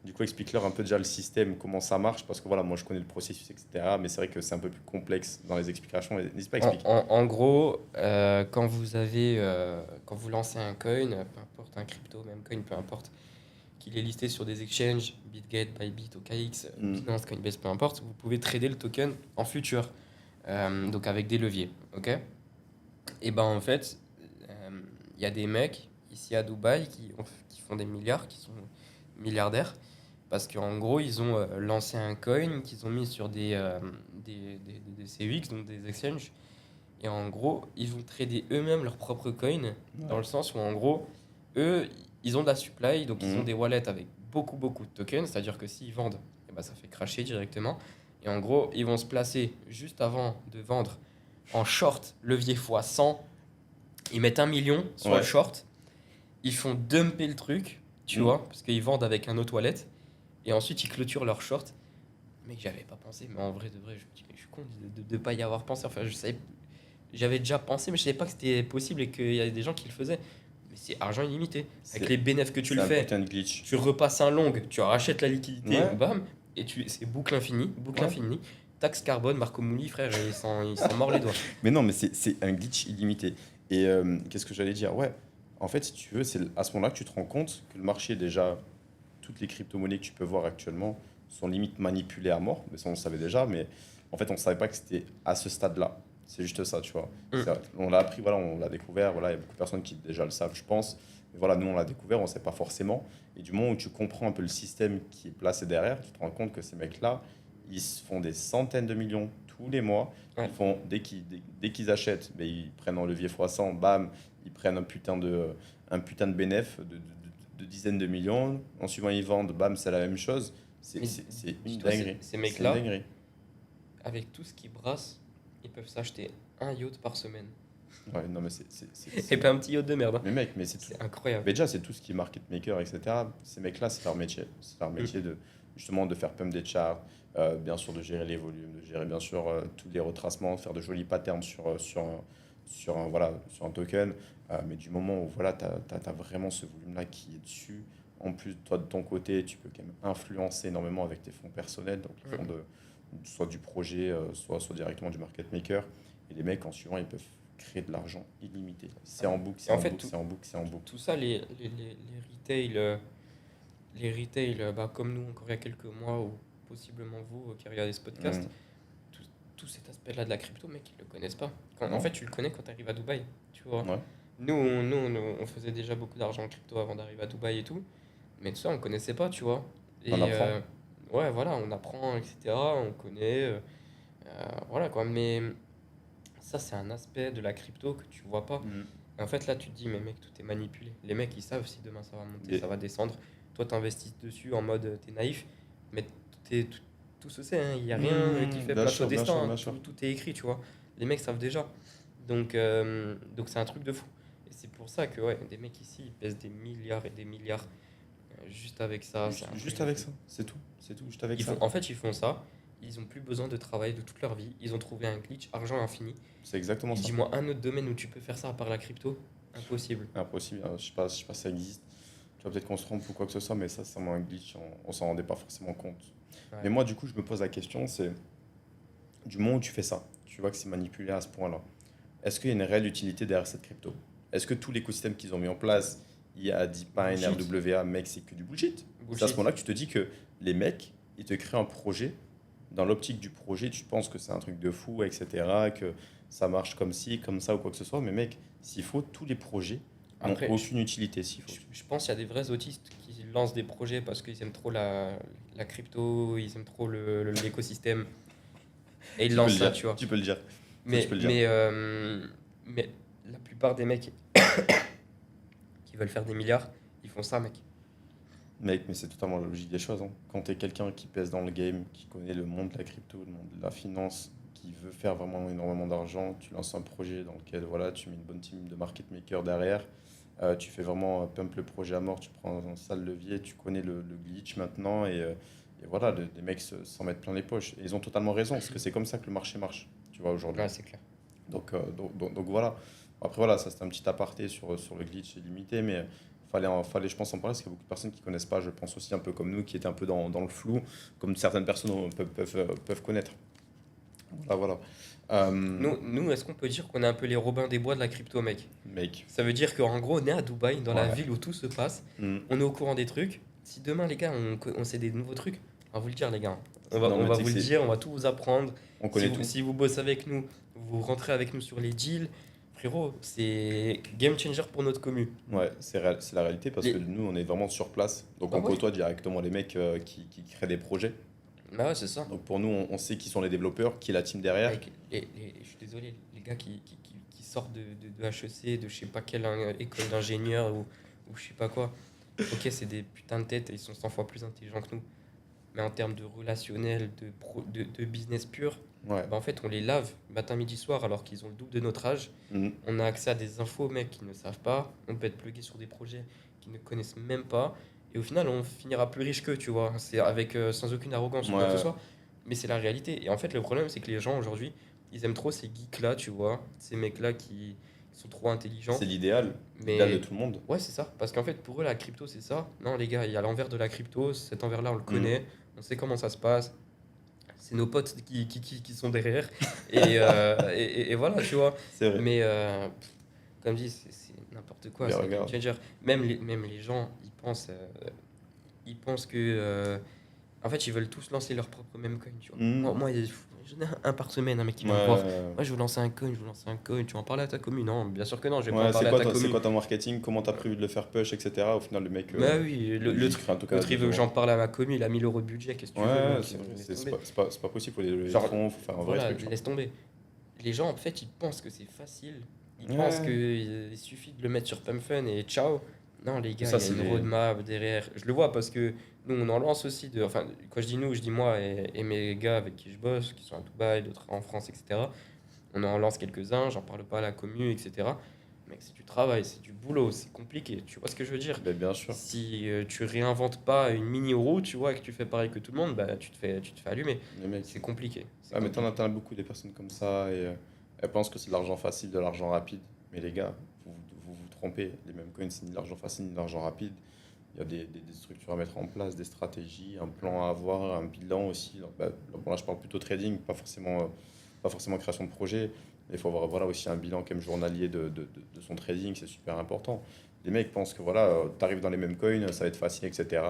Du coup, explique-leur un peu déjà le système, comment ça marche, parce que voilà, moi je connais le processus, etc. Mais c'est vrai que c'est un peu plus complexe dans les explications. N'hésite pas à expliquer. En gros, quand vous lancez un coin, peu importe un crypto, même coin, peu importe, qu'il est listé sur des exchanges, BitGet, Bybit, OKX, Mm. Binance, Coinbase, peu importe, vous pouvez trader le token en futur, donc avec des leviers, ok? Et ben en fait, il y a des mecs ici à Dubaï qui font des milliards, qui sont milliardaires, parce qu'en gros, ils ont lancé un coin qu'ils ont mis sur des CEX, donc des exchanges, et en gros, ils vont trader eux-mêmes leur propre coin, dans le sens où en gros, eux, ils ont de la supply, donc ils ont Mhm. des wallets avec beaucoup de tokens, c'est-à-dire que s'ils vendent, eh ben, ça fait crasher directement. Et en gros, ils vont se placer juste avant de vendre en short levier x 100. Ils mettent 1 million sur le Ouais. short, ils font dumper le truc, tu Mhm. vois, parce qu'ils vendent avec un autre wallet, et ensuite ils clôturent leur short. Mec, j'avais pas pensé, mais en vrai de vrai, je me dis, mais je suis con de pas y avoir pensé. Enfin, je savais, j'avais déjà pensé, mais je savais pas que c'était possible et qu'il y avait des gens qui le faisaient. Mais c'est argent illimité. Avec C'est les bénéfices que tu c'est le un fais, putain de glitch. tu repasses un long, tu rachètes la liquidité, Ouais. bam, et c'est boucle infinie, boucle Ouais. infinie. Taxe carbone, Marco Mouli, frère, il s'en mord les doigts. Mais non, mais c'est un glitch illimité. Et qu'est-ce que j'allais dire? Ouais, en fait, si tu veux, c'est à ce moment-là que tu te rends compte que le marché, déjà, toutes les crypto-monnaies que tu peux voir actuellement sont limite manipulées à mort. Mais ça, on le savait déjà, mais en fait, on ne savait pas que c'était à ce stade-là. C'est juste ça, tu vois. Mm. On l'a appris, voilà, on l'a découvert. Voilà, il y a beaucoup de personnes qui déjà le savent, je pense. Mais voilà, nous, on l'a découvert, on ne sait pas forcément. Et du moment où tu comprends un peu le système qui est placé derrière, tu te rends compte que ces mecs-là, ils se font des centaines de millions tous les mois. Ouais. Ils font, dès qu'ils achètent, ben, ils prennent en levier x100, bam, ils prennent un putain de bénéf de dizaines de millions. En suivant, ils vendent, bam, c'est la même chose. Mais C'est une dis-toi, dinguerie. ces C'est une mecs-là, dinguerie. avec tout ce qu'ils brassent, ils peuvent s'acheter un yacht par semaine. Ouais, non, mais Et pas un petit yacht de merde, hein. Mais mec, mais c'est tout. C'est incroyable. Mais déjà, c'est tout ce qui est market maker, etc. Ces mecs-là, c'est leur métier. C'est leur métier de justement de faire pump des charts, bien sûr de gérer les volumes, de gérer bien sûr tous les retracements, de faire de jolis patterns sur un token. Mais du moment où voilà, tu as vraiment ce volume-là qui est dessus, en plus, toi de ton côté, tu peux quand même influencer énormément avec tes fonds personnels, donc les fonds soit du projet, soit directement du market maker. Et les mecs, en suivant, ils peuvent créer de l'argent illimité. C'est en boucle, c'est En en fait, boucle, c'est en boucle, c'est en boucle. Tout ça, les retail bah, comme nous, encore il y a quelques mois, ou possiblement vous qui regardez ce podcast, Mm. tout cet aspect-là de la crypto, mec, ils le connaissent pas. En Non. fait, tu le connais quand tu arrives à Dubaï, tu vois. Ouais. On faisait déjà beaucoup d'argent en crypto avant d'arriver à Dubaï et tout, mais tout ça, on connaissait pas, tu vois. Et On apprend. ouais, voilà, on apprend, etc. On connaît, voilà quoi. Mais ça, c'est un aspect de la crypto que tu vois pas. Mm. En fait, là, tu te dis, mais mec, tout est manipulé. Les mecs, ils savent si demain ça va monter, Et- ça va descendre. Toi, t'investis dessus en mode, t'es naïf, mais tout se sait, hein. Il n'y a rien qui fait Bien place sûr, au bien destin, sûr, hein. bien sûr. Tout est écrit, tu vois. Les mecs savent déjà. Donc c'est un truc de fou. Et c'est pour ça que, ouais, des mecs ici, ils pèsent des milliards et des milliards juste avec ça. C'est un Juste truc de avec fou. ça, c'est tout, juste avec ça. En fait, ils font ça. Ils ont plus besoin de travailler de toute leur vie. Ils ont trouvé un glitch, argent infini. C'est exactement Et ça. dis-moi un autre domaine où tu peux faire ça à part la crypto. Impossible. Impossible, je sais pas si ça existe. Tu vois, peut-être qu'on se trompe ou quoi que ce soit, mais ça, c'est vraiment un glitch, on s'en rendait pas forcément compte. Ouais. Mais moi, du coup, je me pose la question, c'est du moment où tu fais ça, tu vois que c'est manipulé à ce point-là, est-ce qu'il y a une réelle utilité derrière cette crypto? Est-ce que tout l'écosystème qu'ils ont mis en place, IA, DeepMind, Bullshit. RWA, mec, c'est que du bullshit? C'est à Bullshit. ce moment-là que tu te dis que les mecs, ils te créent un projet. Dans l'optique du projet, tu penses que c'est un truc de fou, etc., que ça marche comme ci, comme ça ou quoi que ce soit. Mais mec, s'il faut, tous les projets n'ont Après, aucune utilité, s'il faut. je pense qu'il y a des vrais autistes qui lancent des projets parce qu'ils aiment trop la crypto, ils aiment trop l'écosystème. Et ils Tu peux lancent le ça, dire, tu vois. tu peux le dire. Mais, tu peux le dire. mais la plupart des mecs qui veulent faire des milliards, ils font ça, mec. Mec, mais c'est totalement la logique des choses, hein. Quand tu es quelqu'un qui pèse dans le game, qui connaît le monde de la crypto, le monde de la finance, qui veut faire vraiment énormément d'argent, tu lances un projet dans lequel voilà, tu mets une bonne team de market maker derrière, tu fais vraiment pump le projet à mort, tu prends un sale levier, tu connais le glitch maintenant et voilà, les mecs s'en mettent plein les poches. Et ils ont totalement raison, parce que c'est comme ça que le marché marche, tu vois, aujourd'hui. Ouais, c'est clair. Donc voilà. Après, voilà, ça c'était un petit aparté sur le glitch illimité, mais fallait, je pense, en parler parce qu'il y a beaucoup de personnes qui connaissent pas, je pense aussi un peu comme nous, qui étaient un peu dans le flou, comme certaines personnes peuvent connaître. Voilà. Nous, est-ce qu'on peut dire qu'on est un peu les Robins des Bois de la crypto, mec? Mec. Ça veut dire qu'en gros, on est à Dubaï, dans la Ouais. ville où tout se passe. Hmm. On est au courant des trucs. Si demain, les gars, on sait des nouveaux trucs, on va vous le dire, les gars. On va, Non, on mais va tu sais vous que le c'est- dire, on va tout vous apprendre. On Si connaît vous, tout. si vous bossez avec nous, vous rentrez avec nous sur les deals. Frérot, c'est game changer pour notre commu. Ouais, c'est la réalité parce Les- que nous, on est vraiment sur place. Donc, Bah on ouais. côtoie directement les mecs qui créent des projets. Bah ouais, c'est ça. Donc, pour nous, on sait qui sont les développeurs, qui est la team derrière. Avec je suis désolé, les gars qui sortent de HEC, de je sais pas quelle école d'ingénieur ou je sais pas quoi. Ok, c'est des putains de têtes, ils sont 100 fois plus intelligents que nous. Mais en termes de relationnel, de business pur, Ouais. bah en fait, on les lave matin, midi, soir, alors qu'ils ont le double de notre âge. Mhm. On a accès à des infos, mecs, qui ne savent pas. On peut être plugué sur des projets qu'ils ne connaissent même pas. Et au final, on finira plus riche qu'eux, tu vois. C'est avec, sans aucune arrogance ou quoi que ce Ouais. soit. Mais c'est la réalité. Et en fait, le problème, c'est que les gens, aujourd'hui, ils aiment trop ces geeks-là, tu vois. Ces mecs-là qui sont trop intelligents. C'est l'idéal. Mais L'idéal de tout le monde. ouais, c'est ça. Parce qu'en fait, pour eux, la crypto, c'est ça. Non, les gars, il y a l'envers de la crypto. Cet envers-là, on le connaît. On sait comment ça se passe. C'est nos potes qui sont derrière. Et voilà, tu vois. C'est vrai. Mais comme dit, c'est n'importe quoi. Mais C'est un regarde. game changer. Même les gens, ils pensent que. En fait, ils veulent tous lancer leur propre meme coin, tu vois. Mhm. Moi, j'en ai un par semaine, un mec qui vient me Ouais. voir. Moi, je veux lancer un coin, je veux lancer un coin. Tu vas en parler à ta commune? Non, bien sûr que non, je vais pas Ouais, en parler à ta c'est commune. quoi ton marketing? Comment t'as prévu de le faire push, etc. Au final, le mec. Bah oui, il crée un token à l'autre, il veut que 2 j'en euros. parle à ma commune, il a 1000 euros de budget, qu'est-ce que tu veux? Ouais, mec, c'est vrai, laisse c'est tomber. c'est pas possible, faut les Genre, fonds, faut faire un vrai Voilà, truc. Genre. laisse tomber. Les gens, en fait, ils pensent que c'est facile. Ils Ouais. pensent qu'il suffit de le mettre sur PumpFun et ciao. Non, les gars, Ça, il y a c'est une les- roadmap derrière. Je le vois parce que nous, on en lance aussi. Enfin, quand je dis nous, je dis moi et mes gars avec qui je bosse, qui sont à Dubaï, d'autres en France, etc. On en lance quelques-uns, j'en parle pas à la commu, etc. Mec, c'est du travail, c'est du boulot, c'est compliqué. Tu vois ce que je veux dire? Ben, bien sûr. Si tu réinventes pas une mini-roue, tu vois, et que tu fais pareil que tout le monde, bah, tu te fais allumer. Les mecs. C'est compliqué. C'est Ah, mais compliqué. t'en as beaucoup des personnes comme ça et elles pensent que c'est de l'argent facile, de l'argent rapide. Mais les gars, vous trompez. Les mêmes coins, c'est ni de l'argent facile ni de l'argent rapide. Il y a des structures à mettre en place, des stratégies, un plan à avoir, un bilan aussi. Bon, là, je parle plutôt trading, pas forcément création de projet. Il faut avoir voilà, aussi un bilan quand même journalier de son trading, c'est super important. Les mecs pensent que voilà, tu arrives dans les mêmes coins, ça va être facile, etc.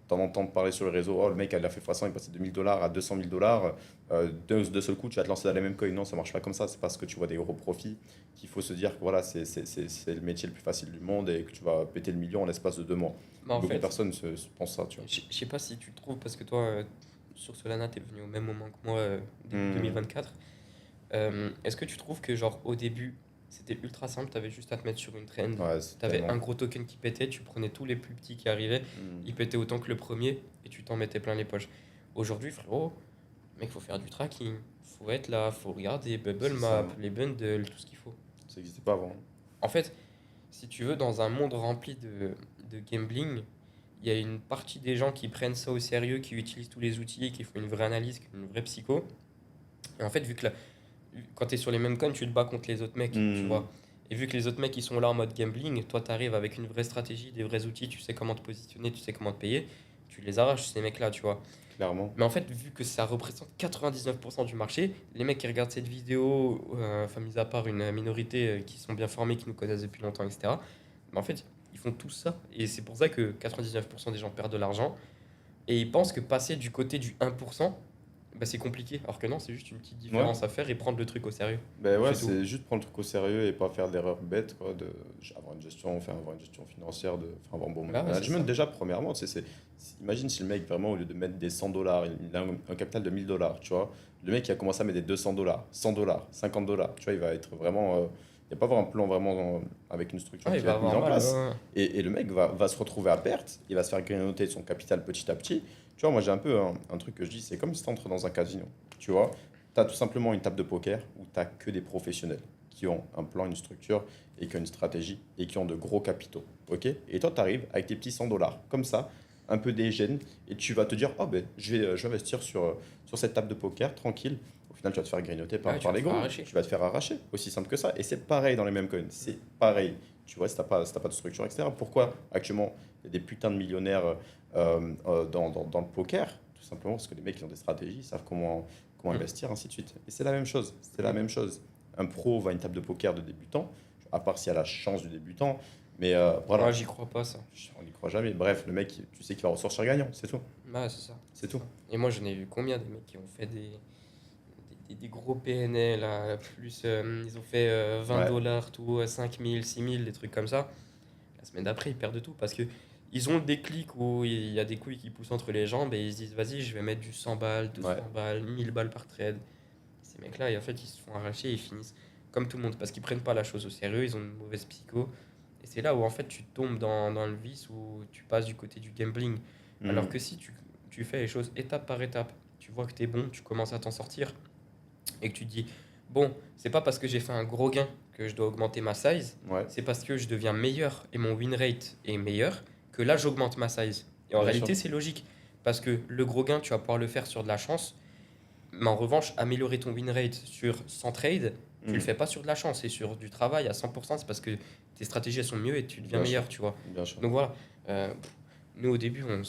T'en entends parler sur le réseau, oh le mec il a fait x100, il est passé de 1000 dollars à 200 000 dollars. De seul coup, tu vas te lancer dans les mêmes coins. Non, ça marche pas comme ça. C'est parce que tu vois des gros profits qu'il faut se dire que voilà, c'est le métier le plus facile du monde et que tu vas péter le million en l'espace de 2 mois. Bah, en Beaucoup de fait, personnes se pensent ça, tu vois. je sais pas si tu trouves, parce que toi, sur Solana, tu es venu au même moment que moi, début Hmm. 2024. Est-ce que tu trouves que, genre, au début, c'était ultra simple, tu avais juste à te mettre sur une trend, Ouais, c'est tu avais tellement- un gros token qui pétait, tu prenais tous les plus petits qui arrivaient, Hmm. ils pétaient autant que le premier et tu t'en mettais plein les poches. Aujourd'hui, frérot, mec, faut faire du tracking, faut être là, faut regarder bubble C'est map, ça. les bundles, tout ce qu'il faut. Ça n'existait pas avant. En fait, si tu veux, dans un monde rempli de gambling, il y a une partie des gens qui prennent ça au sérieux, qui utilisent tous les outils, qui font une vraie analyse, une vraie psycho. Et en fait, quand tu es sur les mêmes coins, tu te bats contre les autres mecs, tu Hmm. vois. Et vu que les autres mecs, ils sont là en mode gambling, toi, tu arrives avec une vraie stratégie, des vrais outils, tu sais comment te positionner, tu sais comment te payer, tu les arraches, ces mecs-là, tu vois. Clairement. Mais en fait, vu que ça représente 99% du marché, les mecs qui regardent cette vidéo, enfin, mis à part une minorité qui sont bien formés, qui nous connaissent depuis longtemps, etc., mais en fait, ils font tout ça. Et c'est pour ça que 99% des gens perdent de l'argent. Et ils pensent que passer du côté du 1%, bah, c'est compliqué. Alors que non, c'est juste une petite différence à faire et prendre le truc au sérieux. Ben ouais, C'est tout. c'est juste prendre le truc au sérieux et pas faire d'erreurs bêtes, quoi, avoir une gestion financière, faire un bon Ah ouais, c'est management. ça. Déjà, premièrement, imagine si le mec, vraiment, au lieu de mettre des 100 dollars, il a un capital de 1000 dollars, tu vois. Le mec, il a commencé à mettre des 200 dollars, 100 dollars, 50 dollars, tu vois, il va être vraiment. Il n'y a pas avoir un plan vraiment avec une structure Ouais, qui il va va être mise avoir en mal. place. Ouais, ouais. Et le mec va se retrouver à perte, il va se faire grignoter de son capital petit à petit. Tu vois, moi j'ai un peu un truc que je dis, c'est comme si tu entres dans un casino. Tu vois, tu as tout simplement une table de poker où tu n'as que des professionnels qui ont un plan, une structure et qui ont une stratégie et qui ont de gros capitaux. Ok. Et toi, tu arrives avec tes petits 100 dollars, comme ça, un peu des gènes, et tu vas te dire, oh ben, je vais investir sur cette table de poker, tranquille. Au final, tu vas te faire grignoter Ouais, tu par vas te les faire gros. arracher. Tu vas te faire arracher, aussi simple que ça. Et c'est pareil dans les mêmes coins. C'est pareil. Tu vois, si t'as pas de structure, etc. Pourquoi actuellement il y a des putains de millionnaires dans le poker? Tout simplement parce que les mecs ils ont des stratégies, ils savent comment Mm. investir, ainsi de suite. Et c'est la même chose. C'est la Mm. même chose. Un pro va à une table de poker de débutant, à part s'il y a la chance du débutant. Mais Moi, voilà, j'y crois pas, ça. on n'y croit jamais. Bref, le mec, tu sais qu'il va ressortir gagnant, c'est tout. Ouais, c'est ça. C'est tout. Ça. Et moi, j'en ai vu combien des mecs qui ont fait des gros PNL, là, plus ils ont fait 20 Ouais, dollars, tout, 5 000, 6 000, des trucs comme ça. La semaine d'après, ils perdent tout parce que ils ont le déclic où il y a des couilles qui poussent entre les jambes et ils se disent, vas-y, je vais mettre du 100 balles, 200 ouais. balles, 1000 balles par trade. Ces mecs-là, et en fait, ils se font arracher et ils finissent comme tout le monde parce qu'ils prennent pas la chose au sérieux, ils ont une mauvaise psycho. Et c'est là où en fait tu tombes dans le vice où tu passes du côté du gambling. Alors Hmm. que si tu fais les choses étape par étape, tu vois que tu es bon, tu commences à t'en sortir et que tu te dis, bon, c'est pas parce que j'ai fait un gros gain que je dois augmenter ma size, Ouais, c'est parce que je deviens meilleur et mon win rate est meilleur que là j'augmente ma size. Et en bien sûr. réalité, c'est logique parce que le gros gain, tu vas pouvoir le faire sur de la chance, mais en revanche, améliorer ton win rate sur 100 trades, tu le Hmm. fais pas sur de la chance, c'est sur du travail à 100%, c'est parce que tes stratégies elles sont mieux et tu deviens Bien sûr. meilleur, tu vois. Bien sûr. Donc voilà, nous au début on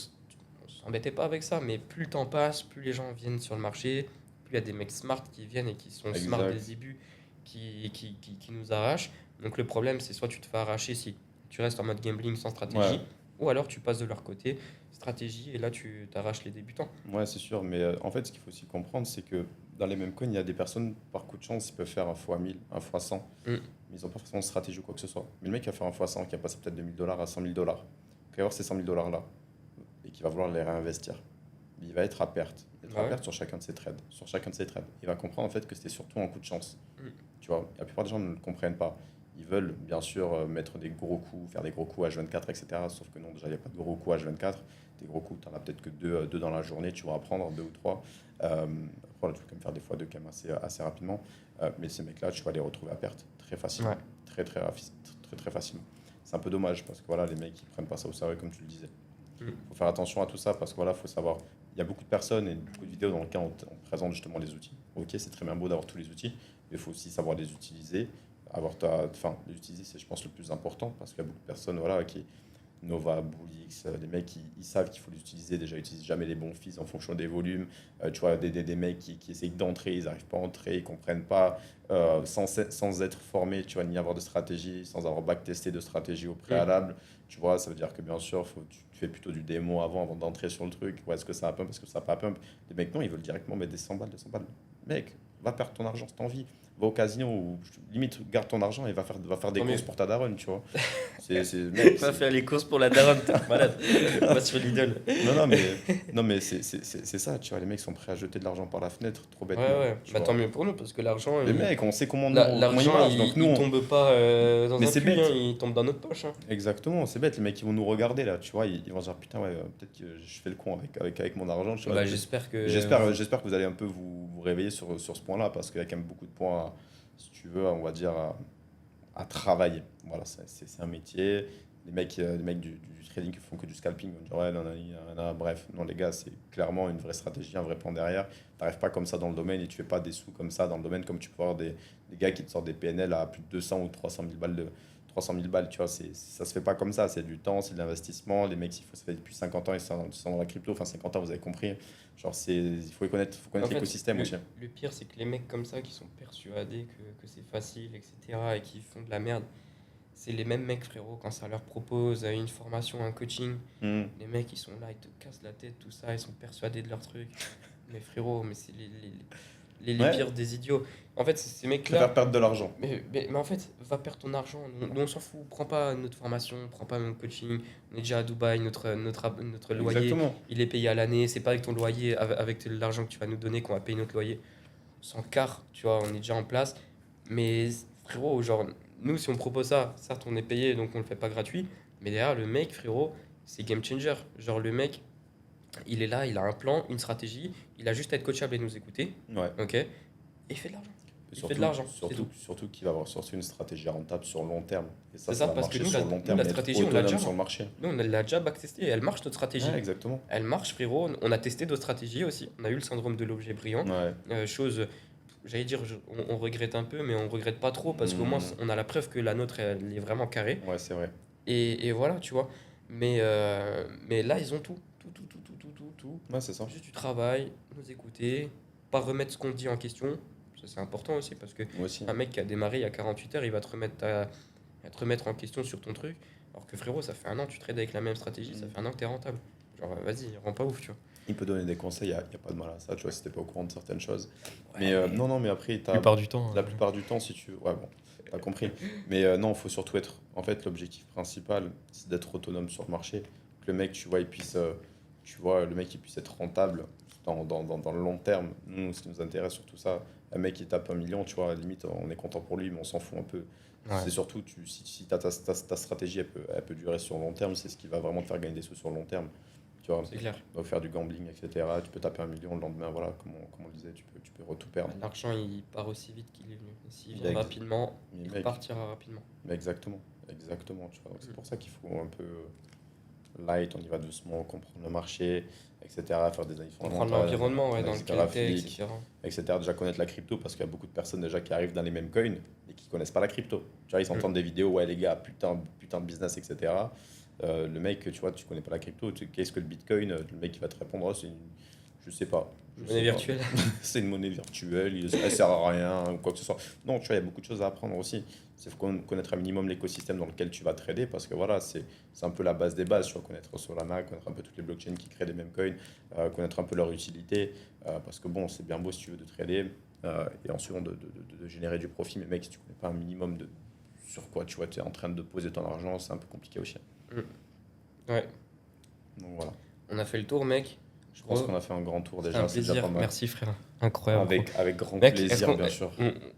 s'embêtait pas avec ça, mais plus le temps passe, plus les gens viennent sur le marché, plus il y a des mecs smart qui viennent et qui sont smart dès le Exact. début, qui nous arrachent. Donc le problème c'est soit tu te fais arracher si tu restes en mode gambling sans Ouais. stratégie, ou alors tu passes de leur côté, stratégie, et là tu t'arraches les débutants. Ouais, c'est sûr, mais en fait, ce qu'il faut aussi comprendre, c'est que dans les mêmes coins, il y a des personnes, par coup de chance, ils peuvent faire un fois 1000, un fois 100, Mm. mais ils n'ont pas forcément de stratégie ou quoi que ce soit. Mais le mec qui a fait un fois 100, qui a passé peut-être de 1000 dollars à 100 000 dollars, qui va avoir ces 100 000 dollars-là, et qui va vouloir les réinvestir, il va être à perte. Il va être Ah à ouais. perte sur chacun de ses trades. Sur chacun de ses trades. Il va comprendre en fait que c'était surtout un coup de chance. Mm. Tu vois, la plupart des gens ne le comprennent pas. Ils veulent bien sûr mettre des gros coups, faire des gros coups H24, etc. Sauf que non, déjà, il n'y a pas de gros coups H24. Des gros coups, tu n'en as peut-être que deux dans la journée, tu vas apprendre, deux ou trois. Après, tu peux quand même faire des fois deux quand même assez rapidement. Mais ces mecs-là, tu vas les retrouver à perte très facilement. Ouais. Très facilement. C'est un peu dommage parce que voilà, les mecs, ils prennent pas ça au sérieux, comme tu le disais. Mm. Il faut faire attention à tout ça parce que voilà, faut savoir. Il y a beaucoup de personnes et beaucoup de vidéos dans lesquelles on présente justement les outils. Ok, c'est très bien beau d'avoir tous les outils, mais il faut aussi savoir les utiliser. Enfin, les utiliser, c'est je pense le plus important parce qu'il y a beaucoup de personnes voilà, qui, Nova, Bullix, les mecs ils savent qu'il faut les utiliser, déjà ils n'utilisent jamais les bons fils en fonction des volumes. Tu vois, des mecs qui essayent d'entrer, ils n'arrivent pas à entrer, ils comprennent pas, sans être formés, tu vois, ni avoir de stratégie, sans avoir backtesté de stratégie au préalable. Tu vois, ça veut dire que bien sûr, tu fais plutôt du démo avant d'entrer sur le truc. Ouais, est-ce que ça a pump, est-ce que ça n'a pas pump? Les mecs, non, ils veulent directement mettre des 100 balles, 200 balles. Mec, va perdre ton argent si t'as envie. Va au casino ou limite garde ton argent et va faire des Tant mieux. courses pour ta daronne, tu vois. Mec, Va faire les courses pour la daronne, t'es malade. Va sur Lidl. Non, mais c'est ça, tu vois. Les mecs sont prêts à jeter de l'argent par la fenêtre, trop Ouais, bêtement. ouais. Tu Bah vois. tant mieux pour nous, parce que l'argent, Les mecs, on sait comment il l'argent, marche. Donc nous, il tombe pas dans mais un c'est puits, bête. hein, il tombe dans notre poche. Hein. Exactement, c'est bête. Les mecs, ils vont nous regarder là, tu vois. Ils vont se dire, putain, ouais, peut-être que je fais le con avec mon argent. Tu vois. Bah, j'espère que. J'espère que vous allez un peu vous réveiller sur ce point-là, parce qu'il y a quand même beaucoup de points, si tu veux, on va dire, à travailler. Voilà, c'est un métier. Les mecs du trading qui font que du scalping vont dire, ouais, non, non, non, bref. Non, les gars, c'est clairement une vraie stratégie, un vrai plan derrière. T'arrives pas comme ça dans le domaine et tu fais pas des sous comme ça dans le domaine, comme tu peux avoir des gars qui te sortent des PNL à plus de 200 ou 300 000 balles 300 000 balles, tu vois, ça se fait pas comme ça, c'est du temps, c'est de l'investissement. Les mecs, ça fait depuis 50 ans, ils sont dans la crypto, enfin 50 ans, vous avez compris. Genre, il faut connaître En fait, l'écosystème aussi. le pire, c'est que les mecs comme ça qui sont persuadés que c'est facile, etc., et qui font de la merde, c'est les mêmes mecs, frérot, quand ça leur propose une formation, un coaching, Hmm. les mecs, ils sont là, ils te cassent la tête, tout ça, ils sont persuadés de leur truc. Mais frérot, mais c'est les Ouais, pires des idiots. En fait, ces je mecs-là. préfère perdre de l'argent. Mais en fait, va perdre ton argent. Nous, on s'en fout. Prends pas notre formation, prends pas notre coaching. On est déjà à Dubaï, notre loyer, Exactement. il est payé à l'année. C'est pas avec ton loyer, avec l'argent que tu vas nous donner qu'on va payer notre loyer. On s'en carre, tu vois, on est déjà en place. Mais frérot, genre, nous, si on propose ça, certes, on est payé, donc on le fait pas gratuit. Mais derrière, le mec, frérot, c'est game changer. Genre, le mec, il est là, il a un plan, une stratégie. Il a juste à être coachable et nous écouter. Ouais. Ok. Et il fait de l'argent. Et Il fait de l'argent, c'est surtout qu'il va avoir sorti une stratégie rentable sur le long terme. Et C'est ça, va parce que marcher nous, sur la, le long nous, terme la et être stratégie, on l'a autonome déjà. sur le marché. Nous, on l'a déjà backtesté. Elle marche, notre stratégie. Ouais, exactement. Elle marche, frérot. On a testé d'autres stratégies aussi. On a eu le syndrome de l'objet brillant. Ouais. Chose, j'allais dire, on regrette un peu, mais on regrette pas trop parce qu'au moins, on a la preuve que la nôtre, elle est vraiment carrée. Ouais, c'est vrai. Et voilà, tu vois. Mais là, ils ont tout. Tout. Ouais, c'est ça. Juste du travail, nous écouter, pas remettre ce qu'on dit en question. Ça, c'est important aussi parce que Moi aussi. un mec qui a démarré il y a 48 heures, il va te remettre en question sur ton truc. Alors que frérot, ça fait un an que tu trades avec la même stratégie, ça fait un an que t'es rentable. Genre, vas-y, rends pas ouf, tu vois. Il peut donner des conseils, il n'y a pas de mal à ça, tu vois, si t'es pas au courant de certaines choses. Mais non, mais après, La plupart du temps. la plupart du temps, si tu... Ouais, bon, t'as compris. Mais non, il faut surtout être... En fait, l'objectif principal, c'est d'être autonome sur le marché. Que le mec, tu vois, il puisse... tu vois, le mec, il puisse être rentable dans le long terme. Nous, ce qui nous intéresse, surtout ça, un mec qui tape 1 million, tu vois, à la limite, on est content pour lui, mais on s'en fout un peu. Ouais. C'est surtout, si ta stratégie, elle peut durer sur le long terme, c'est ce qui va vraiment te faire gagner des sous sur le long terme. Tu vois, C'est clair. donc faire du gambling, etc. Tu peux taper 1 million, le lendemain, voilà, comme on le disait, tu peux tout perdre. L'argent, il part aussi vite qu'il est venu. S'il Mec. vient rapidement, Mais il mec, partira rapidement. mais exactement, tu vois. Donc c'est pour ça qu'il faut un peu light, on y va doucement, comprendre le marché, etc. Faire des analyses Comprendre fondamentales, l'environnement ouais, dans analyse lequel t'es, graphique, etc. etc. Déjà connaître la crypto parce qu'il y a beaucoup de personnes déjà qui arrivent dans les mêmes coins et qui connaissent pas la crypto. Tu vois, ils entendent des vidéos, ouais les gars, putain de business, etc. Le mec, tu vois, tu connais pas la crypto, qu'est-ce que le bitcoin? Le mec qui va te répondre, oh, je sais pas. Monnaie virtuelle. C'est une monnaie virtuelle, elle sert à rien ou quoi que ce soit. Non, tu vois, il y a beaucoup de choses à apprendre aussi. Il faut connaître un minimum l'écosystème dans lequel tu vas trader parce que voilà, c'est un peu la base des bases. Tu vas connaître Solana, connaître un peu toutes les blockchains qui créent les mêmes coins, connaître un peu leur utilité parce que bon, c'est bien beau si tu veux de trader et ensuite de générer du profit. Mais mec, si tu connais pas un minimum de sur quoi tu vois, tu es en train de poser ton argent, c'est un peu compliqué aussi. Ouais. Donc voilà. On a fait le tour, mec. Je pense qu'on a fait un grand tour C'était déjà. un C'est déjà plaisir. pas mal. Merci, frère. Incroyable. Avec grand Mec, plaisir, bien sûr.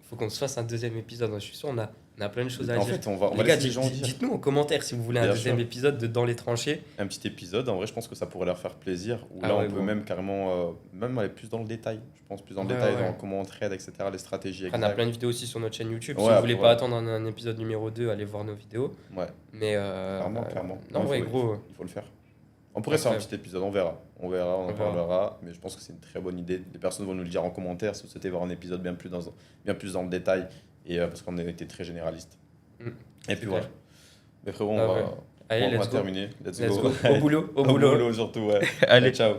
Faut qu'on se fasse un deuxième épisode. Je suis sûr, on a plein de choses à En dire. fait, on va Les gars, laisser les gens dire. dites-nous en commentaire si vous voulez un Bien deuxième sûr. épisode de Dans les tranchées. Un petit épisode, en vrai, je pense que ça pourrait leur faire plaisir. Où Ah là, ouais, on peut bon. même carrément même aller plus dans le détail. Je pense plus dans le Ouais, détail, ouais. dans comment on trade, etc., les stratégies. Après, on a exactes. plein de vidéos aussi sur notre chaîne YouTube. Si Ouais, vous voulez voilà. pas attendre un épisode numéro 2, allez voir nos vidéos. Ouais, Mais clairement. Non, ouais, il gros. il faut le faire. On pourrait faire un Après- petit épisode, on verra, on en verra. parlera, mais je pense que c'est une très bonne idée. Les personnes vont nous le dire en commentaire si vous souhaitez voir un épisode bien plus dans le détail, et parce qu'on a été très généraliste. Mm. Et C'est puis voilà. clair. Mais frérot, Ah on ouais. va, Allez, on va let's go. terminer. Let's go. Au Allez, boulot. au boulot surtout, ouais. Allez. Ciao.